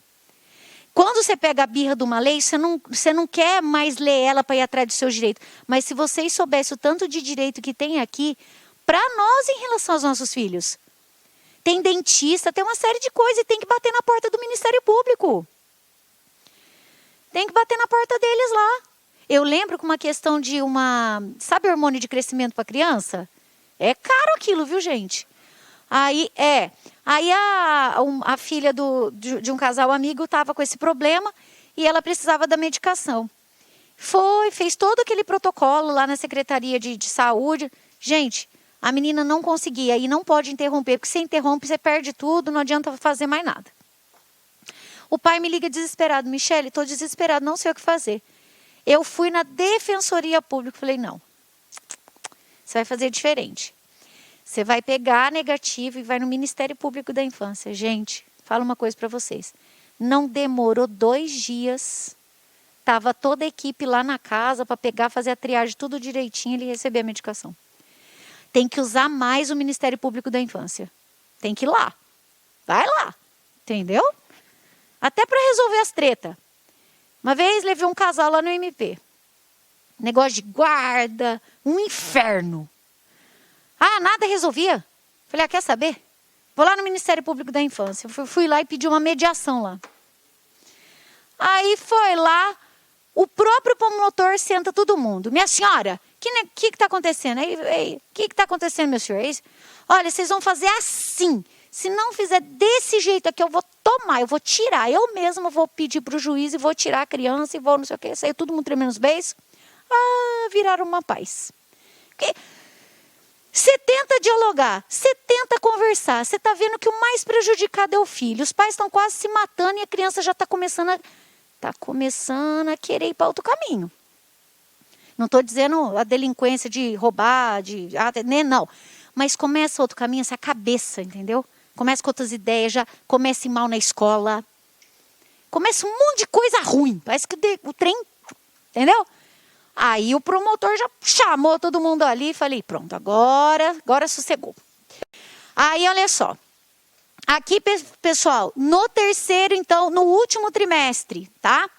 Quando você pega a birra de uma lei, você não quer mais ler ela para ir atrás dos seus direitos. Mas se vocês soubessem o tanto de direito que tem aqui, para nós em relação aos nossos filhos. Tem dentista, tem uma série de coisas e tem que bater na porta do Ministério Público. Tem que bater na porta deles lá. Eu lembro com uma questão de sabe hormônio de crescimento para criança? É caro aquilo, viu, gente? Aí a filha de um casal amigo estava com esse problema e ela precisava da medicação. Fez todo aquele protocolo lá na Secretaria de Saúde. Gente, a menina não conseguia e não pode interromper, porque se interrompe, você perde tudo, não adianta fazer mais nada. O pai me liga desesperado. Michele, estou desesperado, não sei o que fazer. Eu fui na Defensoria Pública, falei, não, você vai fazer diferente. Você vai pegar a negativa e vai no Ministério Público da Infância. Gente, falo uma coisa para vocês. Não demorou 2 dias. Estava toda a equipe lá na casa para pegar, fazer a triagem tudo direitinho e ele receber a medicação. Tem que usar mais o Ministério Público da Infância. Tem que ir lá. Vai lá. Entendeu? Até para resolver as tretas. Uma vez levei um casal lá no MP. Negócio de guarda, um inferno. Nada resolvia. Falei, quer saber? Vou lá no Ministério Público da Infância. Fui lá e pedi uma mediação lá. Aí foi lá, o próprio promotor senta todo mundo. Minha senhora, o que está acontecendo? O que está acontecendo, meu senhor? Olha, vocês vão fazer assim. Se não fizer desse jeito aqui, eu vou tomar, eu vou tirar. Eu mesma vou pedir para o juiz e vou tirar a criança e vou não sei o quê. Saiu todo mundo tremendo os beijos. Viraram uma paz. Você tenta dialogar, você tenta conversar. Você está vendo que o mais prejudicado é o filho. Os pais estão quase se matando e a criança já está começando a querer ir para outro caminho. Não estou dizendo a delinquência de roubar, não. Mas começa outro caminho, essa cabeça, entendeu? Começa com outras ideias, já começa a ir mal na escola. Começa um monte de coisa ruim. Parece que o trem, entendeu? Aí o promotor já chamou todo mundo ali e falei, pronto, agora sossegou. Aí, olha só. Aqui, pessoal, no terceiro, então, no último trimestre, tá?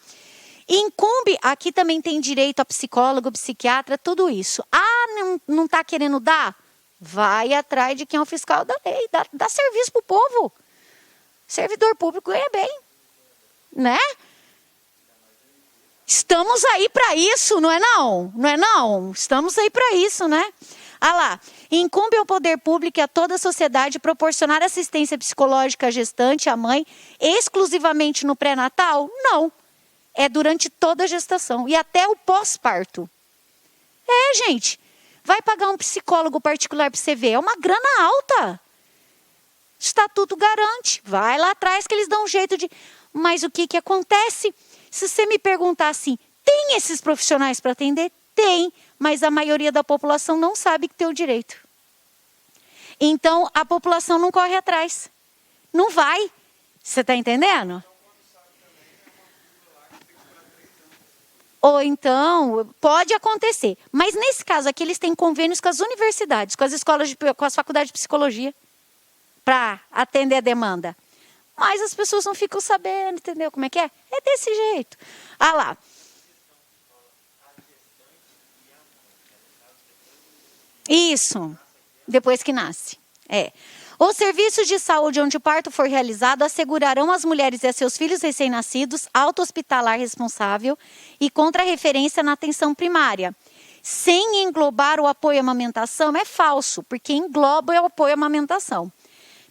Incumbe, aqui também tem direito a psicólogo, psiquiatra, tudo isso. Não está querendo dar? Vai atrás de quem é o fiscal da lei, dá serviço para o povo. Servidor público ganha bem, né? Estamos aí para isso, não é não? Não é não? Estamos aí para isso, né? Lá, incumbe ao poder público e a toda a sociedade proporcionar assistência psicológica à gestante, à mãe, exclusivamente no pré-natal? Não. É durante toda a gestação e até o pós-parto. Gente, Vai pagar um psicólogo particular para você ver. É uma grana alta. Estatuto garante. Vai lá atrás que eles dão um jeito de... Mas o que acontece? Se você me perguntar assim, tem esses profissionais para atender? Tem, mas a maioria da população não sabe que tem o direito. Então, a população não corre atrás. Não vai. Você está entendendo? Ou então, pode acontecer. Mas nesse caso aqui, eles têm convênios com as universidades, com as escolas, com as faculdades de psicologia, para atender a demanda. Mas as pessoas não ficam sabendo, entendeu como é que é? É desse jeito. Ah lá. Isso. Depois que nasce. É. Os serviços de saúde onde o parto for realizado assegurarão às mulheres e a seus filhos recém-nascidos alta hospitalar responsável e contra-referência na atenção primária. Sem englobar o apoio à amamentação é falso, porque engloba o apoio à amamentação.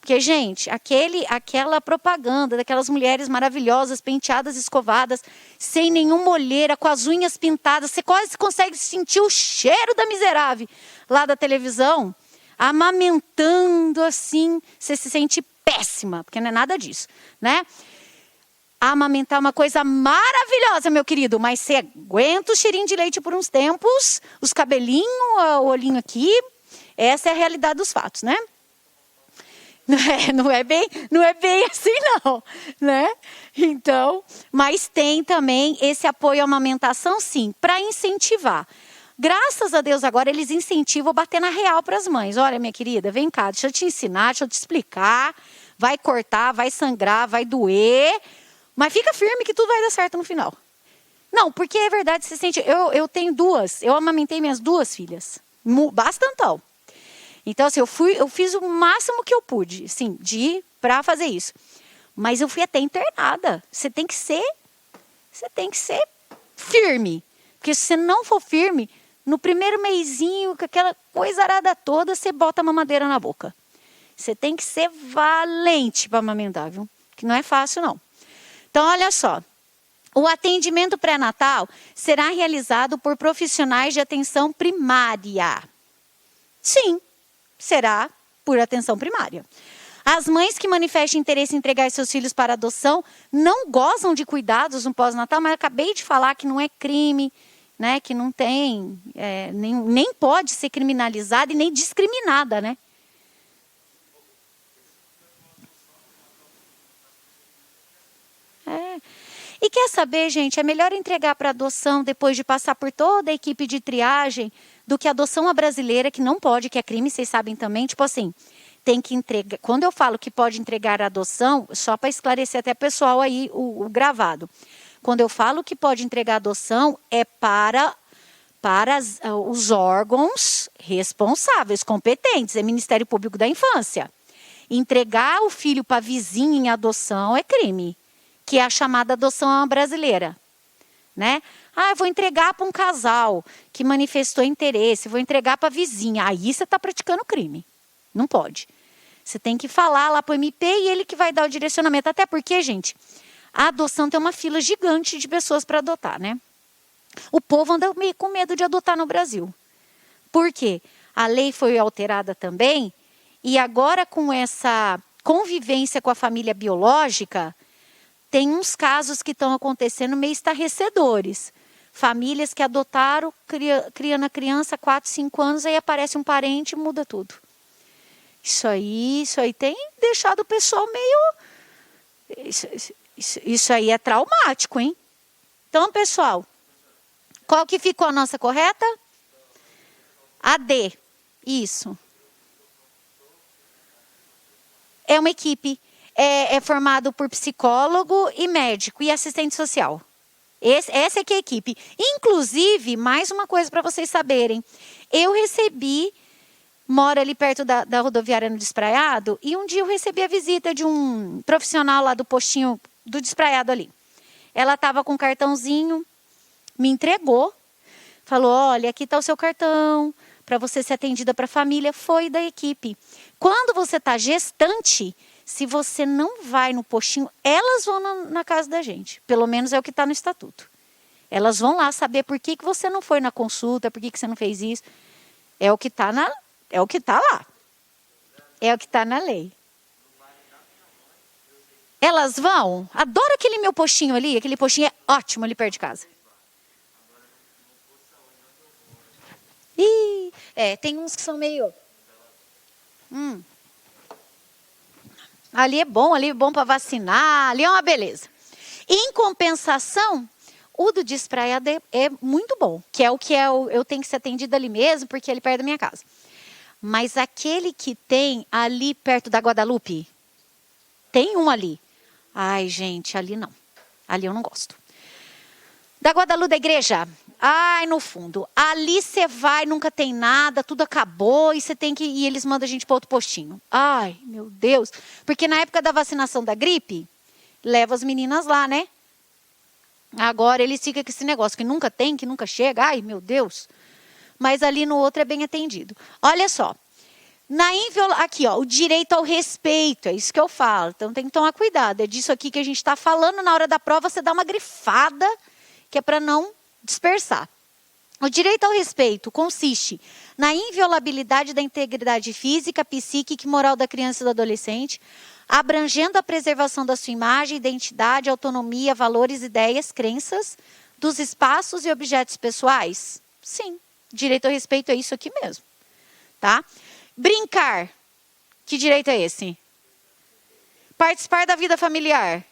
Porque, gente, aquela propaganda daquelas mulheres maravilhosas, penteadas, escovadas, sem nenhuma olheira, com as unhas pintadas, você quase consegue sentir o cheiro da miserável lá da televisão, amamentando assim, você se sente péssima, porque não é nada disso, né? Amamentar é uma coisa maravilhosa, meu querido, mas você aguenta o cheirinho de leite por uns tempos, os cabelinhos, o olhinho aqui, essa é a realidade dos fatos, né? Não é bem assim não, né? Então, mas tem também esse apoio à amamentação, sim, para incentivar. Graças a Deus agora eles incentivam a bater na real para as mães. Olha, minha querida, vem cá, deixa eu te ensinar, deixa eu te explicar. Vai cortar, vai sangrar, vai doer, mas fica firme que tudo vai dar certo no final. Não, porque é verdade, você sente... Eu tenho duas, eu amamentei minhas duas filhas, bastantão. Então, assim, eu fiz o máximo que eu pude, assim, para fazer isso. Mas eu fui até internada. Você tem que ser firme. Porque se você não for firme, no primeiro mesinho, com aquela coisa arada toda, você bota a mamadeira na boca. Você tem que ser valente para amamentar, viu? Que não é fácil, não. Então, olha só. O atendimento pré-natal será realizado por profissionais de atenção primária. Sim. Será por atenção primária. As mães que manifestem interesse em entregar seus filhos para adoção não gozam de cuidados no pós-natal, mas eu acabei de falar que não é crime, né? Que não tem, nem pode ser criminalizada e nem discriminada, né? E quer saber, gente, é melhor entregar para adoção depois de passar por toda a equipe de triagem do que a adoção à brasileira, que não pode, que é crime, vocês sabem também. Tipo assim, tem que entregar. Quando eu falo que pode entregar a adoção, só para esclarecer até pessoal aí o gravado. Quando eu falo que pode entregar a adoção, é para os órgãos responsáveis, competentes, é Ministério Público da Infância. Entregar o filho para vizinho em adoção é crime, que é a chamada adoção brasileira, né? Ah, eu vou entregar para um casal que manifestou interesse, vou entregar para a vizinha. Aí você está praticando crime. Não pode. Você tem que falar lá para o MP e ele que vai dar o direcionamento. Até porque, gente, a adoção tem uma fila gigante de pessoas para adotar, né? O povo anda meio com medo de adotar no Brasil. Por quê? A lei foi alterada também e agora com essa convivência com a família biológica, tem uns casos que estão acontecendo meio estarrecedores. Famílias que adotaram, criando a criança 4, 5 anos, aí aparece um parente e muda tudo. Isso aí tem deixado o pessoal meio... Isso aí é traumático, hein? Então, pessoal, qual que ficou a nossa correta? A D. Isso. É uma equipe. É formado por psicólogo e médico e assistente social. Essa é que é a equipe. Inclusive, mais uma coisa para vocês saberem. Eu moro ali perto da rodoviária no Despraiado, e um dia eu recebi a visita de um profissional lá do postinho do Despraiado ali. Ela estava com um cartãozinho, me entregou, falou, olha, aqui está o seu cartão, para você ser atendida para a família, foi da equipe. Quando você está gestante, se você não vai no postinho, elas vão na casa da gente. Pelo menos é o que está no estatuto. Elas vão lá saber por que você não foi na consulta, por que você não fez isso. É o que está é o que está lá. É o que está na lei. Elas vão. Adoro aquele meu postinho ali. Aquele postinho é ótimo ali perto de casa. Ih, tem uns que são meio... ali é bom para vacinar, ali é uma beleza. Em compensação, o do despraiado é muito bom, que eu tenho que ser atendida ali mesmo, porque é ali perto da minha casa. Mas aquele que tem ali perto da Guadalupe, tem um ali. Ai, gente, ali não. Ali eu não gosto. Da Guadalupe da igreja, ai, no fundo. Ali você vai, nunca tem nada, tudo acabou e eles mandam a gente para outro postinho. Ai, meu Deus. Porque na época da vacinação da gripe, leva as meninas lá, né? Agora eles ficam com esse negócio que nunca tem, que nunca chega. Ai, meu Deus. Mas ali no outro é bem atendido. Olha só. Aqui, ó, o direito ao respeito, é isso que eu falo. Então tem que tomar cuidado. É disso aqui que a gente está falando. Na hora da prova você dá uma grifada, que é para não dispersar. O direito ao respeito consiste na inviolabilidade da integridade física, psíquica e moral da criança e do adolescente, abrangendo a preservação da sua imagem, identidade, autonomia, valores, ideias, crenças, dos espaços e objetos pessoais. Sim, direito ao respeito é isso aqui mesmo, tá? Brincar, que direito é esse? Participar da vida familiar,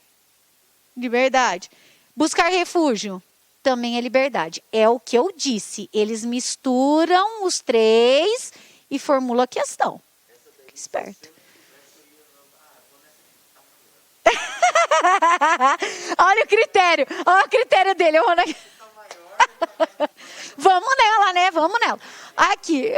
liberdade. Buscar refúgio, também é liberdade. É o que eu disse, eles misturam os três e formulam a questão. Que esperto. Olha o critério dele. Vamos nela, né? Vamos nela. Aqui.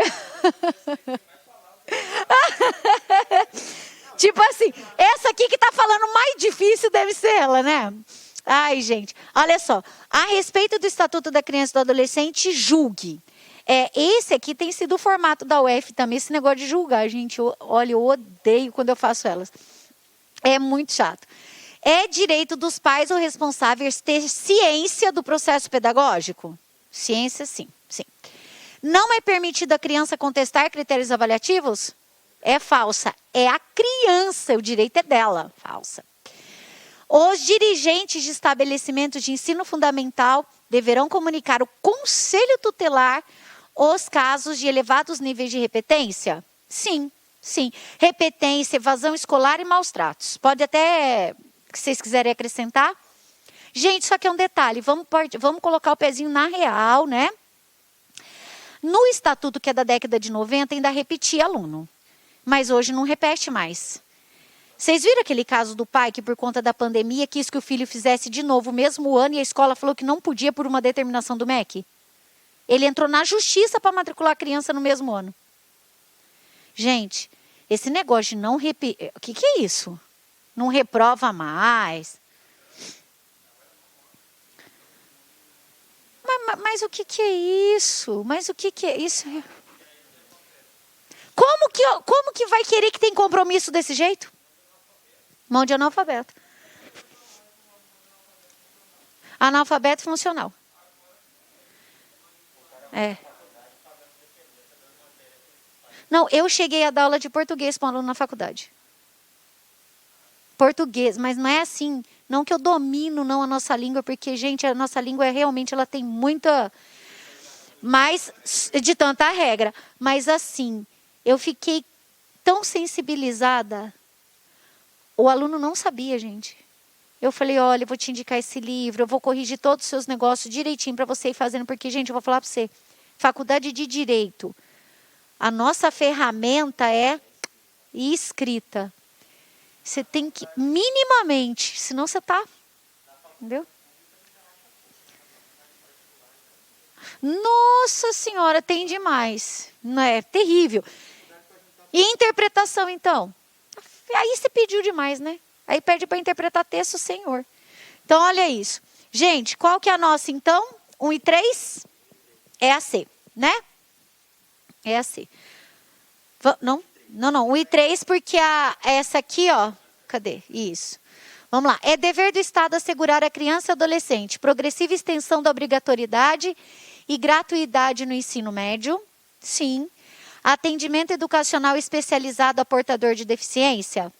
Tipo assim, essa aqui que tá falando mais difícil deve ser ela, né? Ai, gente, olha só. A respeito do Estatuto da Criança e do Adolescente, julgue. Esse aqui tem sido o formato da UF também, esse negócio de julgar, gente. Olha, eu odeio quando eu faço elas. É muito chato. É direito dos pais ou responsáveis ter ciência do processo pedagógico? Ciência, sim. Não é permitido a criança contestar critérios avaliativos? É falsa. É a criança, o direito é dela. Falsa. Os dirigentes de estabelecimentos de ensino fundamental deverão comunicar ao conselho tutelar os casos de elevados níveis de repetência? Sim. Repetência, evasão escolar e maus tratos. Pode até, se vocês quiserem acrescentar. Gente, só que é um detalhe. Vamos colocar o pezinho na real, né? No estatuto, que é da década de 90, ainda repetia aluno. Mas hoje não repete mais. Vocês viram aquele caso do pai que, por conta da pandemia, quis que o filho fizesse de novo o mesmo ano e a escola falou que não podia por uma determinação do MEC? Ele entrou na justiça para matricular a criança no mesmo ano. Gente, esse negócio de não repetir... O que é isso? Não reprova mais. Mas o que é isso? Mas o que é isso? Como que vai querer que tem compromisso desse jeito? Mão de analfabeto. Analfabeto funcional. Não, eu cheguei a dar aula de português para um aluno na faculdade. Português, mas não é assim. Não que eu domino não a nossa língua, porque, gente, a nossa língua realmente ela tem muita... mais de tanta regra. Mas assim, eu fiquei tão sensibilizada. O aluno não sabia, gente. Eu falei, olha, eu vou te indicar esse livro, eu vou corrigir todos os seus negócios direitinho para você ir fazendo, porque, gente, eu vou falar para você, faculdade de Direito, a nossa ferramenta é escrita. Você tem que, minimamente, senão você tá, entendeu? Nossa Senhora, tem demais. Não é terrível. E interpretação, então? Aí você pediu demais, né? Aí pede para interpretar texto, Senhor. Então, olha isso. Gente, qual que é a nossa, então? 1 e 3? É a C, né? É a C. Não, 1 e 3, porque essa aqui, ó. Cadê? Isso. Vamos lá. É dever do Estado assegurar à criança e adolescente progressiva extensão da obrigatoriedade e gratuidade no ensino médio. Sim. Atendimento educacional especializado a portador de deficiência?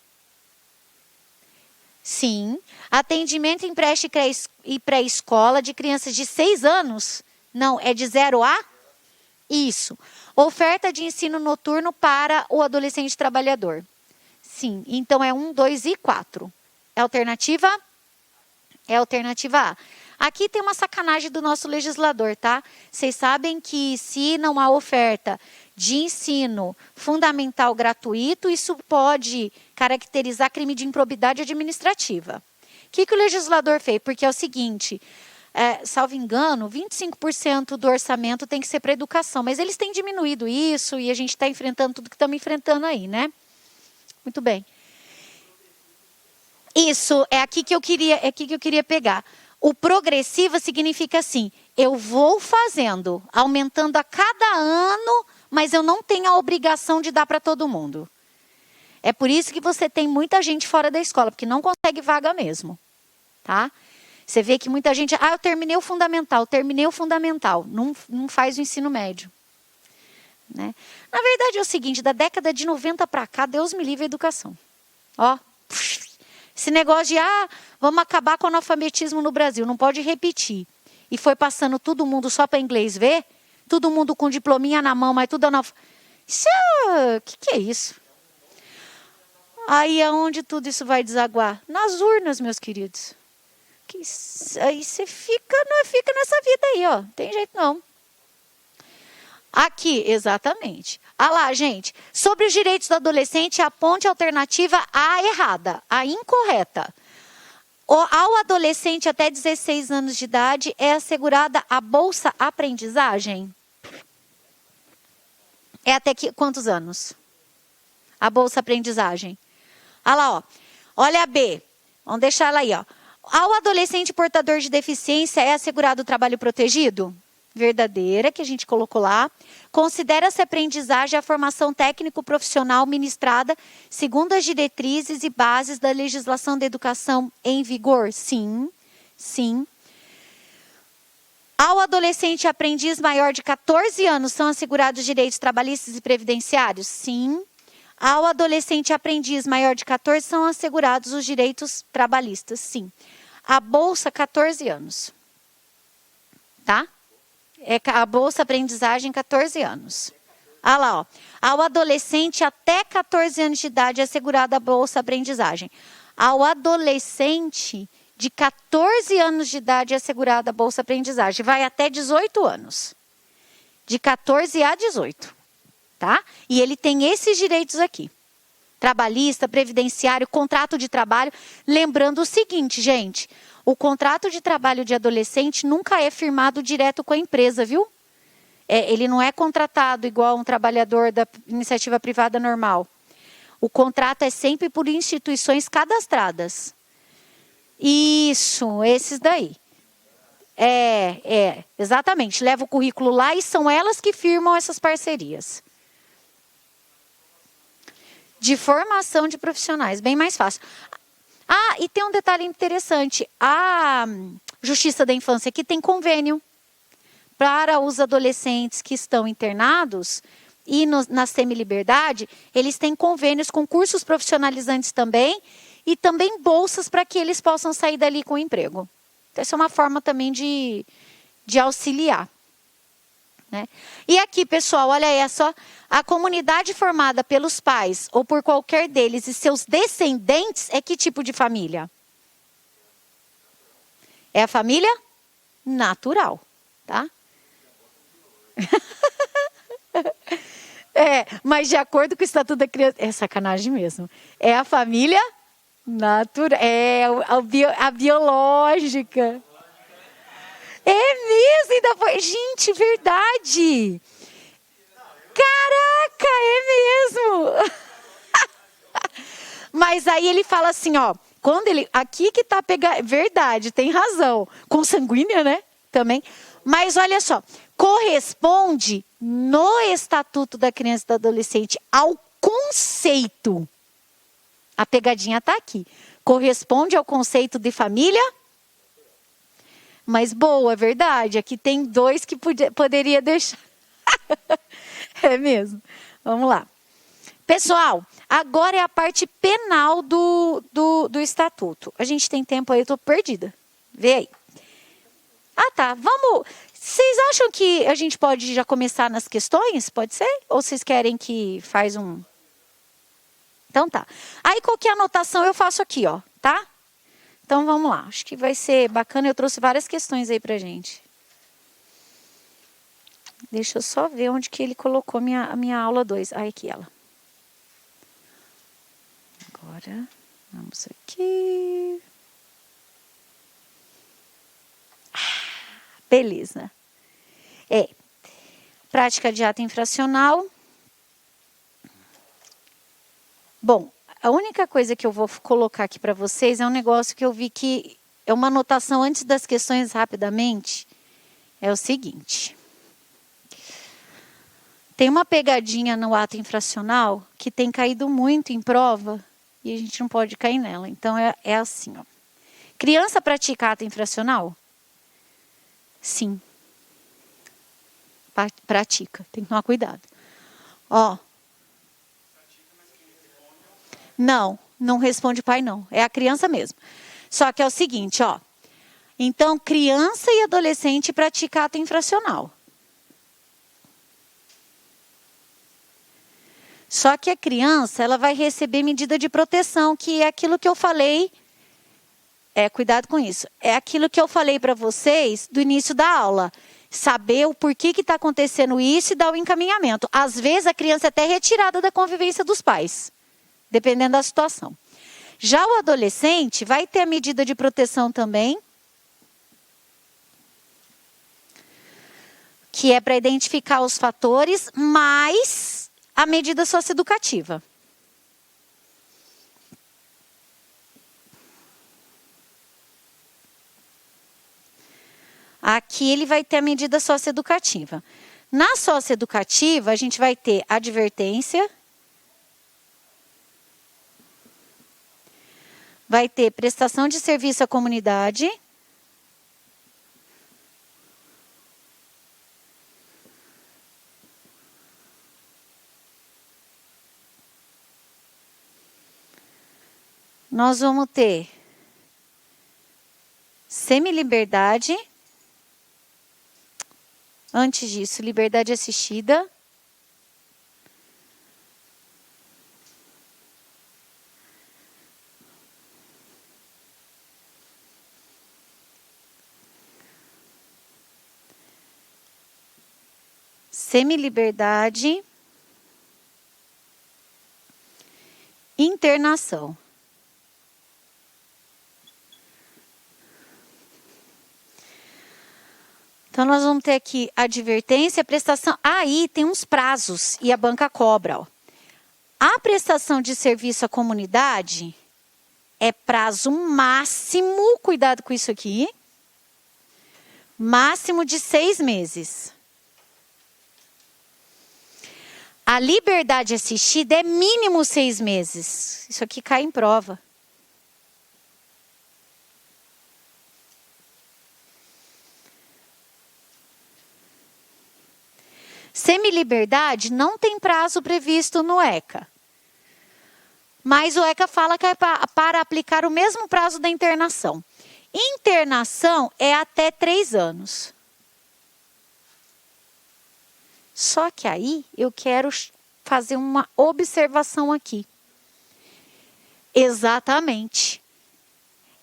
Sim. Atendimento em creche e pré-escola de crianças de 6 anos? Não, é de 0 a? Isso. Oferta de ensino noturno para o adolescente trabalhador? Sim. Então é 1, 2 e 4. É alternativa? É alternativa A. Aqui tem uma sacanagem do nosso legislador, tá? Vocês sabem que se não há oferta de ensino fundamental gratuito, isso pode caracterizar crime de improbidade administrativa. O que o legislador fez? Porque é o seguinte, salvo engano, 25% do orçamento tem que ser para educação, mas eles têm diminuído isso e a gente está enfrentando tudo que estamos enfrentando aí, né? Muito bem. Isso, é aqui que eu queria pegar. O progressiva significa assim, eu vou fazendo, aumentando a cada ano, mas eu não tenho a obrigação de dar para todo mundo. É por isso que você tem muita gente fora da escola, porque não consegue vaga mesmo. Tá? Você vê que muita gente, eu terminei o fundamental, não faz o ensino médio. Né? Na verdade é o seguinte, da década de 90 para cá, Deus me livre a educação. Esse negócio de, vamos acabar com o analfabetismo no Brasil, não pode repetir. E foi passando todo mundo só para inglês ver, todo mundo com diplominha na mão, mas tudo analfabeto. O que é isso? Aí aonde tudo isso vai desaguar? Nas urnas, meus queridos. Aí você fica nessa vida aí, ó. Tem jeito não. Aqui, exatamente. Lá, gente. Sobre os direitos do adolescente, aponte a alternativa A errada, a incorreta. Ao adolescente até 16 anos de idade, é assegurada a bolsa aprendizagem? É até quantos anos? A bolsa aprendizagem. Lá, ó. Olha a B. Vamos deixar ela aí, ó. Ao adolescente portador de deficiência, é assegurado o trabalho protegido? Verdadeira, que a gente colocou lá. Considera-se aprendizagem a formação técnico-profissional ministrada segundo as diretrizes e bases da legislação da educação em vigor? Sim, sim. Ao adolescente aprendiz maior de 14 anos, são assegurados direitos trabalhistas e previdenciários? Sim. Ao adolescente aprendiz maior de 14, são assegurados os direitos trabalhistas? Sim. A bolsa, 14 anos. Tá? É a bolsa aprendizagem, 14 anos. Lá, ó. Ao adolescente até 14 anos de idade é assegurada a bolsa aprendizagem. Ao adolescente de 14 anos de idade é assegurada a bolsa aprendizagem. Vai até 18 anos. De 14 a 18. Tá? E ele tem esses direitos aqui. Trabalhista, previdenciário, contrato de trabalho. Lembrando o seguinte, gente. O contrato de trabalho de adolescente nunca é firmado direto com a empresa, viu? Ele não é contratado igual um trabalhador da iniciativa privada normal. O contrato é sempre por instituições cadastradas. Isso, esses daí. Exatamente. Leva o currículo lá e são elas que firmam essas parcerias. De formação de profissionais, bem mais fácil. E tem um detalhe interessante. A Justiça da Infância aqui tem convênio para os adolescentes que estão internados e na semi-liberdade, eles têm convênios com cursos profissionalizantes também e também bolsas para que eles possam sair dali com emprego. Então, essa é uma forma também de auxiliar. Né? E aqui, pessoal, olha aí, só a comunidade formada pelos pais ou por qualquer deles e seus descendentes é que tipo de família? É a família natural, tá? Mas de acordo com o Estatuto da Criança, é sacanagem mesmo. É a família natural, a biológica. É mesmo, ainda foi. Gente, verdade. Caraca, é mesmo. Mas aí ele fala assim, ó, quando ele, aqui que tá pegando, verdade, tem razão, consanguínea, né, também. Mas olha só, corresponde no Estatuto da Criança e do Adolescente ao conceito. A pegadinha tá aqui. Corresponde ao conceito de família. Mas boa, é verdade. Aqui tem 2 que poderia deixar. É mesmo. Vamos lá. Pessoal, agora é a parte penal do estatuto. A gente tem tempo aí, eu estou perdida. Vê aí. Ah, tá. Vamos. Vocês acham que a gente pode já começar nas questões? Pode ser? Ou vocês querem que faz um... Então tá. Aí qualquer anotação eu faço aqui, ó, tá? Então vamos lá. Acho que vai ser bacana. Eu trouxe várias questões aí pra gente. Deixa eu só ver onde que ele colocou a minha aula 2. Ah, aqui ela. Agora, vamos aqui. Beleza. Prática de ato infracional. Bom, a única coisa que eu vou colocar aqui para vocês é um negócio que eu vi que é uma anotação antes das questões rapidamente. É o seguinte. Tem uma pegadinha no ato infracional que tem caído muito em prova e a gente não pode cair nela. Então, é assim, ó. Criança pratica ato infracional? Sim. Pratica. Tem que tomar cuidado. Ó. Não responde pai, não. É a criança mesmo. Só que é o seguinte, ó. Então, criança e adolescente pratica ato infracional. Só que a criança, ela vai receber medida de proteção, que é aquilo que eu falei. Cuidado com isso. É aquilo que eu falei para vocês do início da aula. Saber o porquê que está acontecendo isso e dar o encaminhamento. Às vezes, a criança é até retirada da convivência dos pais, dependendo da situação. Já o adolescente vai ter a medida de proteção também, que é para identificar os fatores, mas a medida socioeducativa. Aqui ele vai ter a medida socioeducativa. Na socioeducativa, a gente vai ter advertência, vai ter prestação de serviço à comunidade, nós vamos ter semiliberdade. Antes disso, liberdade assistida. Semiliberdade. Internação. Então, nós vamos ter aqui advertência, prestação. Aí tem uns prazos e a banca cobra. Ó. A prestação de serviço à comunidade é prazo máximo, cuidado com isso aqui, máximo de 6 meses. A liberdade assistida é mínimo 6 meses. Isso aqui cai em prova. Semiliberdade não tem prazo previsto no ECA. Mas o ECA fala que é para aplicar o mesmo prazo da internação. Internação é até 3 anos. Só que aí eu quero fazer uma observação aqui. Exatamente.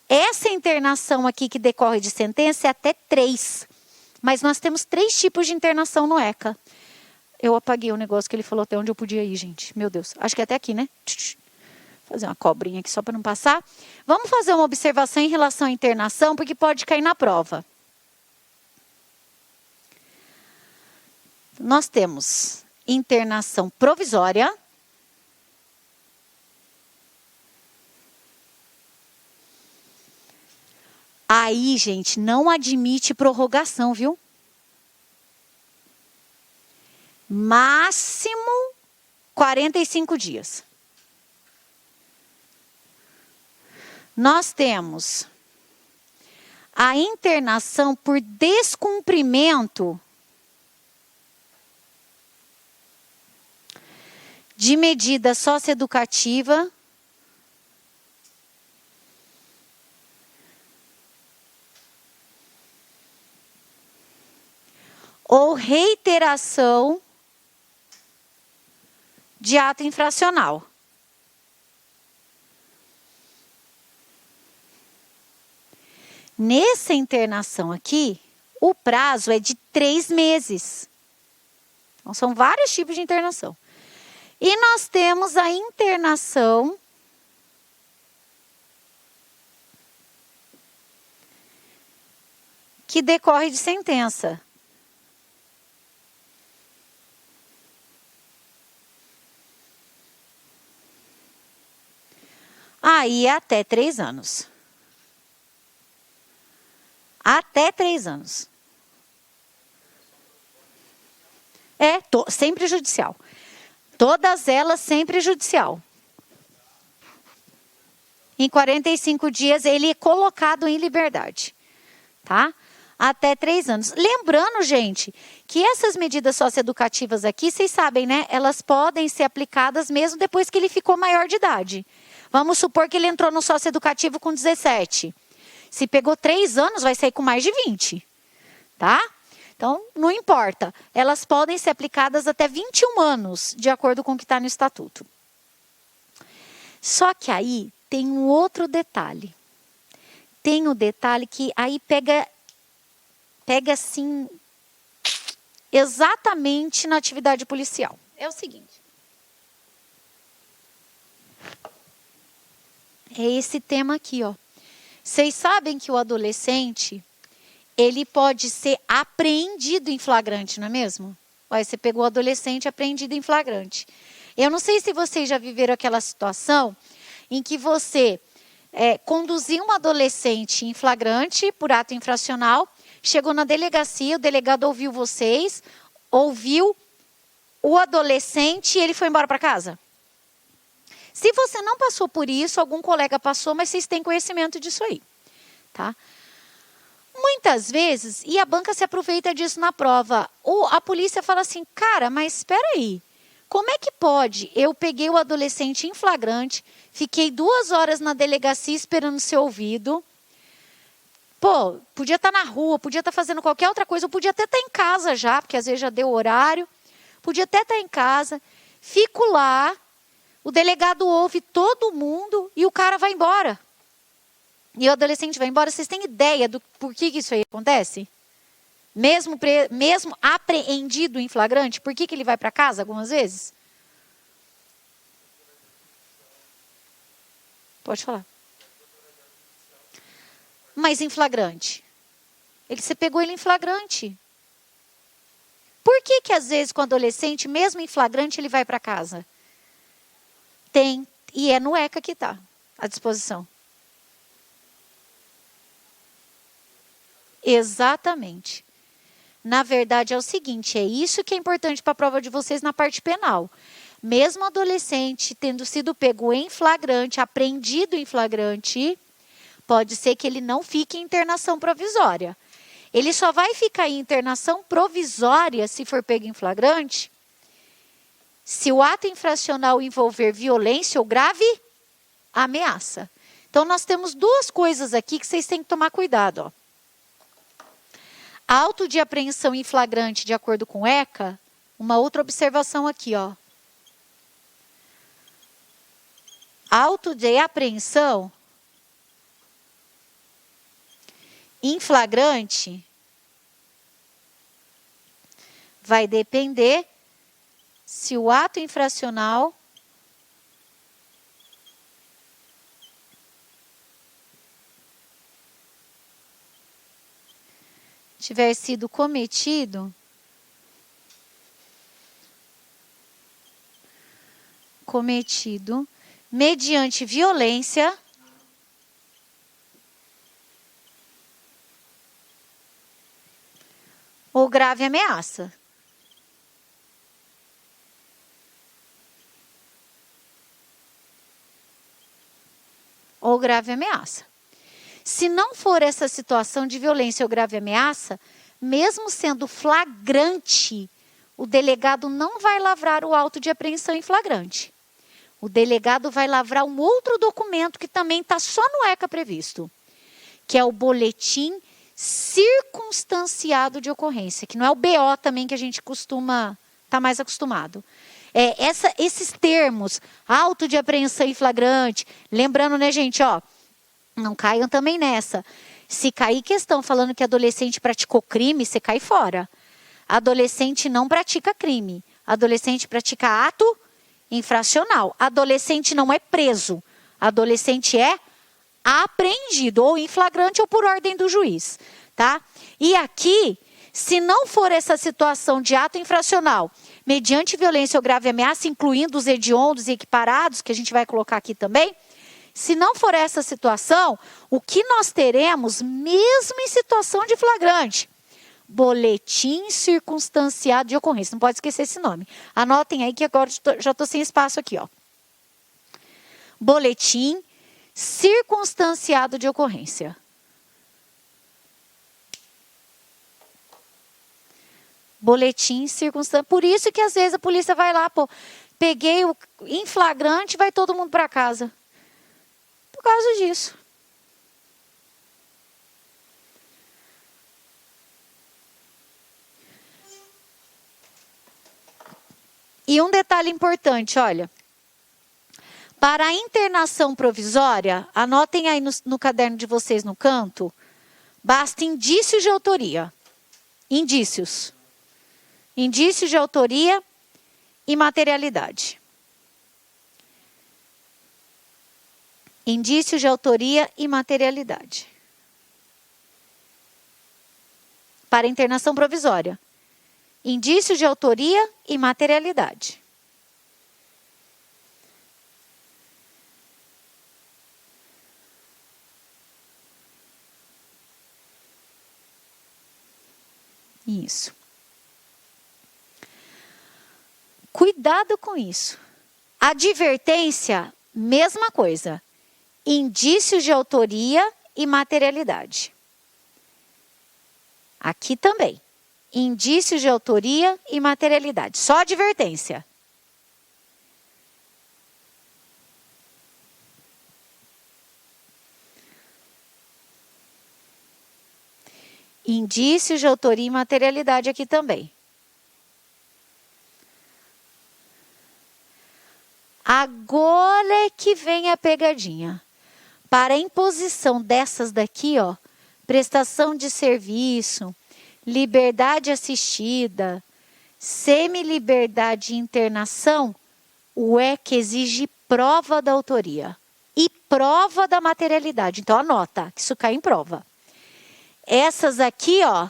Essa internação aqui que decorre de sentença é até 3. Mas nós temos 3 tipos de internação no ECA. Eu apaguei o negócio que ele falou até onde eu podia ir, gente. Meu Deus. Acho que é até aqui, né? Vou fazer uma cobrinha aqui só para não passar. Vamos fazer uma observação em relação à internação, porque pode cair na prova. Nós temos internação provisória. Aí, gente, não admite prorrogação, viu? Máximo 45 dias. Nós temos a internação por descumprimento de medida socioeducativa ou reiteração de ato infracional. Nessa internação aqui, o prazo é de 3 meses. Então, são vários tipos de internação. E nós temos a internação que decorre de sentença. Aí até 3 anos. Até 3 anos. Sempre judicial. Todas elas sempre judicial. Em 45 dias ele é colocado em liberdade. Tá? Até 3 anos. Lembrando, gente, que essas medidas socioeducativas aqui, vocês sabem, né? Elas podem ser aplicadas mesmo depois que ele ficou maior de idade. Vamos supor que ele entrou no socioeducativo com 17. Se pegou 3 anos, vai sair com mais de 20. Tá? Então, não importa. Elas podem ser aplicadas até 21 anos, de acordo com o que está no estatuto. Só que aí tem um outro detalhe. Tem um detalhe que aí pega assim, exatamente na atividade policial. É o seguinte. É esse tema aqui, ó. Vocês sabem que o adolescente, ele pode ser apreendido em flagrante, não é mesmo? Olha, você pegou o adolescente apreendido em flagrante. Eu não sei se vocês já viveram aquela situação em que você conduziu um adolescente em flagrante por ato infracional, chegou na delegacia, o delegado ouviu vocês, ouviu o adolescente e ele foi embora para casa. Se você não passou por isso, algum colega passou, mas vocês têm conhecimento disso aí, tá? Muitas vezes, e a banca se aproveita disso na prova, a polícia fala assim, cara, mas espera aí, como é que pode? Eu peguei o adolescente em flagrante, fiquei 2 horas na delegacia esperando ser ouvido, pô, podia estar na rua, podia estar fazendo qualquer outra coisa, eu podia até estar em casa já, porque às vezes já deu horário, podia até estar em casa, fico lá, o delegado ouve todo mundo e o cara vai embora. E o adolescente vai embora. Vocês têm ideia do por que isso aí acontece? Mesmo apreendido em flagrante, por que ele vai para casa algumas vezes? Pode falar. Mas em flagrante. Você pegou ele em flagrante. Por que às vezes com o adolescente, mesmo em flagrante, ele vai para casa? Tem, e é no ECA que está à disposição. Exatamente. Na verdade é o seguinte, é isso que é importante para a prova de vocês na parte penal. Mesmo adolescente tendo sido pego em flagrante, apreendido em flagrante, pode ser que ele não fique em internação provisória. Ele só vai ficar em internação provisória se for pego em flagrante, se o ato infracional envolver violência ou grave ameaça. Então, nós temos 2 coisas aqui que vocês têm que tomar cuidado. Ó. Auto de apreensão em flagrante, de acordo com o ECA, uma outra observação aqui. Ó. Auto de apreensão em flagrante vai depender se o ato infracional tiver sido cometido mediante violência ou grave ameaça. Ou grave ameaça. Se não for essa situação de violência ou grave ameaça, mesmo sendo flagrante, o delegado não vai lavrar o auto de apreensão em flagrante. O delegado vai lavrar um outro documento que também está só no ECA previsto, que é o boletim circunstanciado de ocorrência, que não é o BO também que a gente costuma estar mais acostumado. Esses termos, auto de apreensão em flagrante, lembrando, né, gente, ó, não caiam também nessa. Se cair questão falando que adolescente praticou crime, você cai fora. Adolescente não pratica crime. Adolescente pratica ato infracional. Adolescente não é preso. Adolescente é apreendido, ou em flagrante ou por ordem do juiz, tá? E aqui, se não for essa situação de ato infracional, mediante violência ou grave ameaça, incluindo os hediondos e equiparados, que a gente vai colocar aqui também, se não for essa situação, o que nós teremos, mesmo em situação de flagrante? Boletim circunstanciado de ocorrência. Não pode esquecer esse nome. Anotem aí que agora já estou sem espaço aqui, ó. Boletim circunstanciado de ocorrência. Boletim circunstanciado. Por isso que às vezes a polícia vai lá, pô, peguei o em flagrante, vai todo mundo para casa. Por causa disso. E um detalhe importante, olha. Para a internação provisória, anotem aí no caderno de vocês no canto, basta indícios de autoria. Indícios. Indícios de autoria e materialidade. Indícios de autoria e materialidade. Para a internação provisória. Indícios de autoria e materialidade. Isso. Cuidado com isso. Advertência, mesma coisa. Indícios de autoria e materialidade. Aqui também. Indícios de autoria e materialidade. Só advertência. Indícios de autoria e materialidade aqui também. Agora é que vem a pegadinha. Para a imposição dessas daqui, ó, prestação de serviço, liberdade assistida, semi-liberdade e internação, o ECA exige prova da autoria e prova da materialidade. Então, anota, que isso cai em prova. Essas aqui, ó,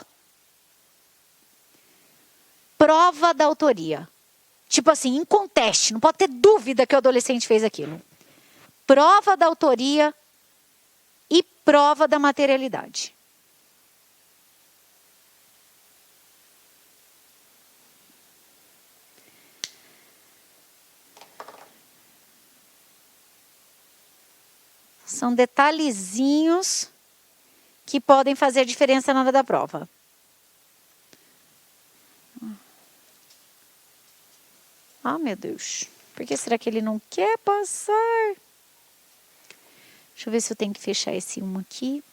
prova da autoria. Tipo assim, inconteste, não pode ter dúvida que o adolescente fez aquilo. Prova da autoria e prova da materialidade. São detalhezinhos que podem fazer a diferença na hora da prova. Ah, meu Deus. Por que será que ele não quer passar? Deixa eu ver se eu tenho que fechar esse um aqui.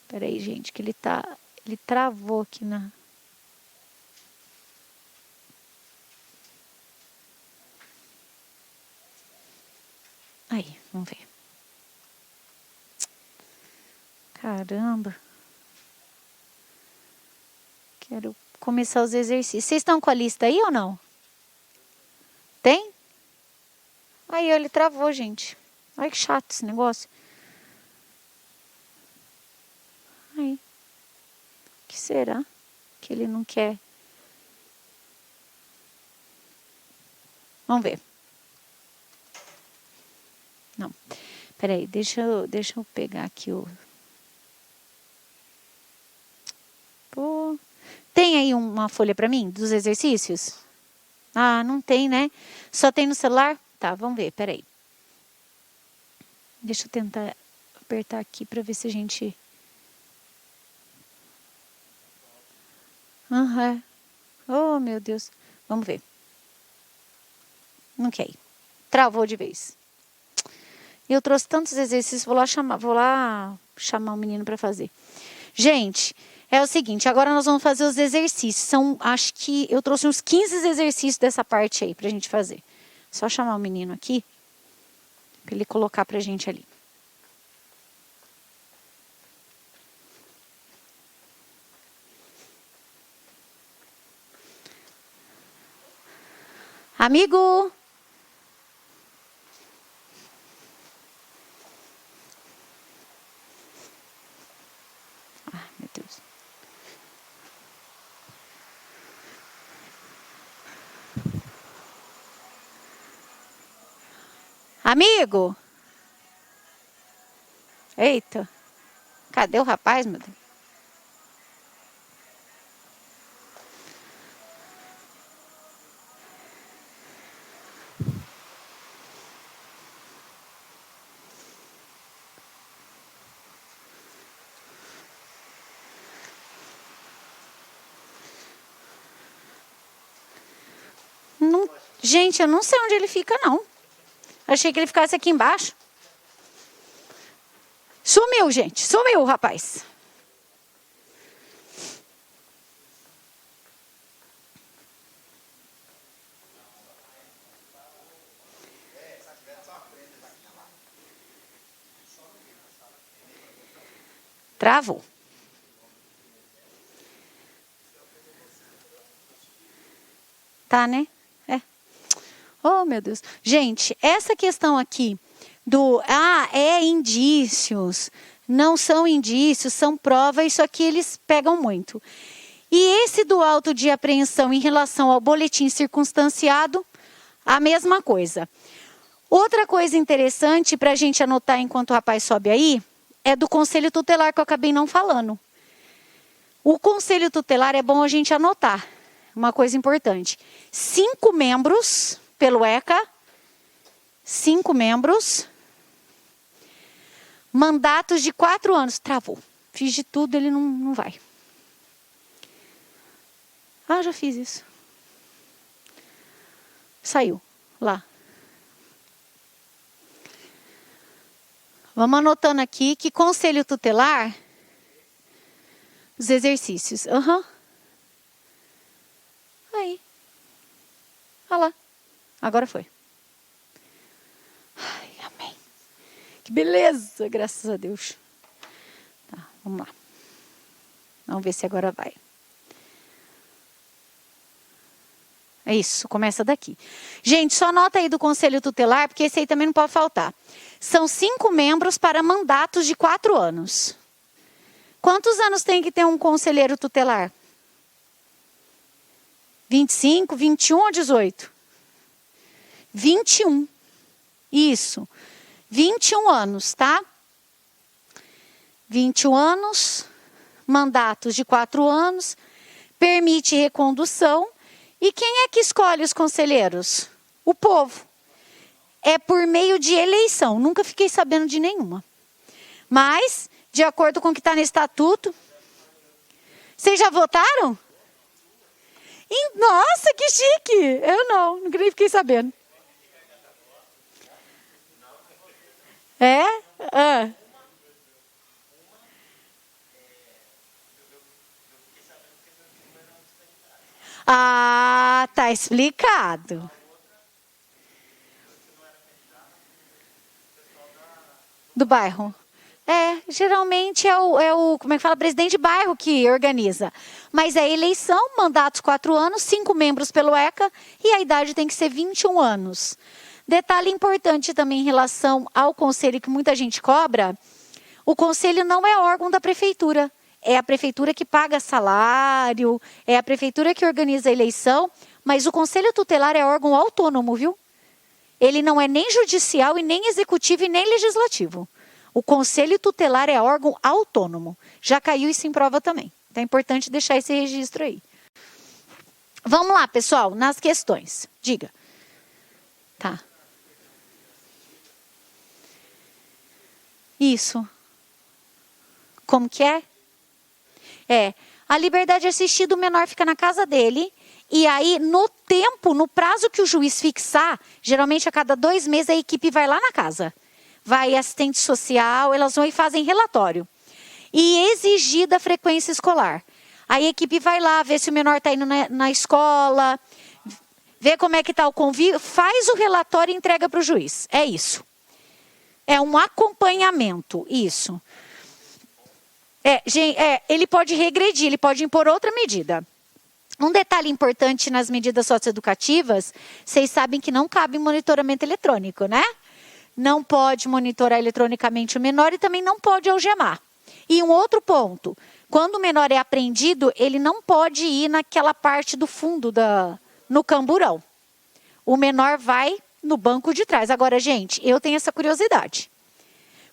Espera aí, gente, que ele travou aqui na... Aí, vamos ver. Caramba. Quero começar os exercícios. Vocês estão com a lista aí ou não? Tem? Aí, ele travou, gente. Olha que chato esse negócio. Aí. O que será que ele não quer? Vamos ver. Não. Peraí, deixa eu pegar aqui o... Pô. Tem aí uma folha para mim dos exercícios? Ah, não tem, né? Só tem no celular? Tá, vamos ver, peraí. Deixa eu tentar apertar aqui para ver se a gente... Aham. Oh, meu Deus. Vamos ver. Não quer ir. Travou de vez. Eu trouxe tantos exercícios, vou lá chamar o menino para fazer. Gente, é o seguinte, agora nós vamos fazer os exercícios. Acho que eu trouxe uns 15 exercícios dessa parte aí pra gente fazer. Só chamar o menino aqui, para ele colocar pra gente ali. Amigo! Ah, meu Deus. Amigo! Eita! Cadê o rapaz, meu Deus? Não, gente, eu não sei onde ele fica, não. Achei que ele ficasse aqui embaixo. Sumiu, gente. Sumiu, rapaz. Travou. Tá, né? É. Oh, meu Deus. Gente, essa questão aqui é indícios, não são indícios, são prova, isso aqui eles pegam muito. E esse do auto de apreensão em relação ao boletim circunstanciado, a mesma coisa. Outra coisa interessante para a gente anotar enquanto o rapaz sobe aí, é do conselho tutelar que eu acabei não falando. O conselho tutelar é bom a gente anotar. Uma coisa importante. 5 membros pelo ECA. 5 membros. Mandatos de 4 anos. Travou. Fiz de tudo, ele não vai. Ah, já fiz isso. Saiu. Lá. Vamos anotando aqui que conselho tutelar... Os exercícios. Aí. Olha lá. Agora foi. Ai, amém. Que beleza, graças a Deus. Tá, vamos lá. Vamos ver se agora vai. É isso, começa daqui. Gente, só nota aí do conselho tutelar, porque esse aí também não pode faltar. São 5 membros para mandatos de 4 anos. Quantos anos tem que ter um conselheiro tutelar? 25, 21 ou 18? 21. Isso. 21 anos, tá? 21 anos, mandatos de 4 anos, permite recondução. E quem é que escolhe os conselheiros? O povo. É por meio de eleição. Nunca fiquei sabendo de nenhuma. Mas... de acordo com o que está no estatuto. Vocês já votaram? Nossa, que chique! Eu não nem fiquei sabendo. É? Ah, tá explicado. Do bairro. Geralmente é o como é que fala, presidente de bairro que organiza. Mas é eleição, mandatos 4 anos, 5 membros pelo ECA e a idade tem que ser 21 anos. Detalhe importante também em relação ao conselho que muita gente cobra, o conselho não é órgão da prefeitura. É a prefeitura que paga salário, é a prefeitura que organiza a eleição, mas o conselho tutelar é órgão autônomo, viu? Ele não é nem judicial e nem executivo e nem legislativo. O conselho tutelar é órgão autônomo. Já caiu isso em prova também. Então é importante deixar esse registro aí. Vamos lá, pessoal, nas questões. Diga. Tá. Isso. Como que é? A liberdade assistida, o menor fica na casa dele E aí, no tempo, no prazo que o juiz fixar, geralmente a cada 2 meses a equipe vai lá na casa. Vai assistente social, elas vão e fazem relatório. E exigir da frequência escolar. Aí a equipe vai lá, vê se o menor está indo na escola, vê como é que está o convívio, faz o relatório e entrega para o juiz. É isso. É um acompanhamento, isso. Ele pode regredir, ele pode impor outra medida. Um detalhe importante nas medidas socioeducativas, vocês sabem que não cabe monitoramento eletrônico, né? Não pode monitorar eletronicamente o menor e também não pode algemar. E um outro ponto, quando o menor é apreendido, ele não pode ir naquela parte do fundo, no camburão. O menor vai no banco de trás. Agora, gente, eu tenho essa curiosidade.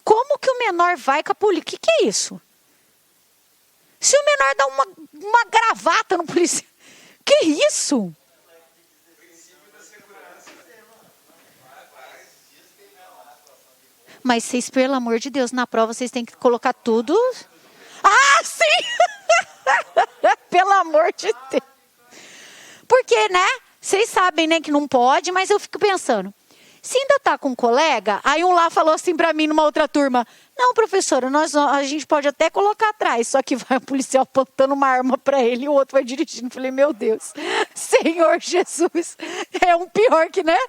Como que o menor vai com a polícia? O que é isso? Se o menor dá uma gravata no policial, que isso? Mas vocês, pelo amor de Deus, na prova vocês têm que colocar tudo. Ah, sim! Pelo amor de Deus. Porque, né? Vocês sabem, né, que não pode, mas eu fico pensando. Se ainda tá com um colega, aí um lá falou assim para mim numa outra turma: não, professora, a gente pode até colocar atrás, só que vai o policial apontando uma arma para ele e o outro vai dirigindo. Falei, meu Deus, Senhor Jesus, é um pior que, né?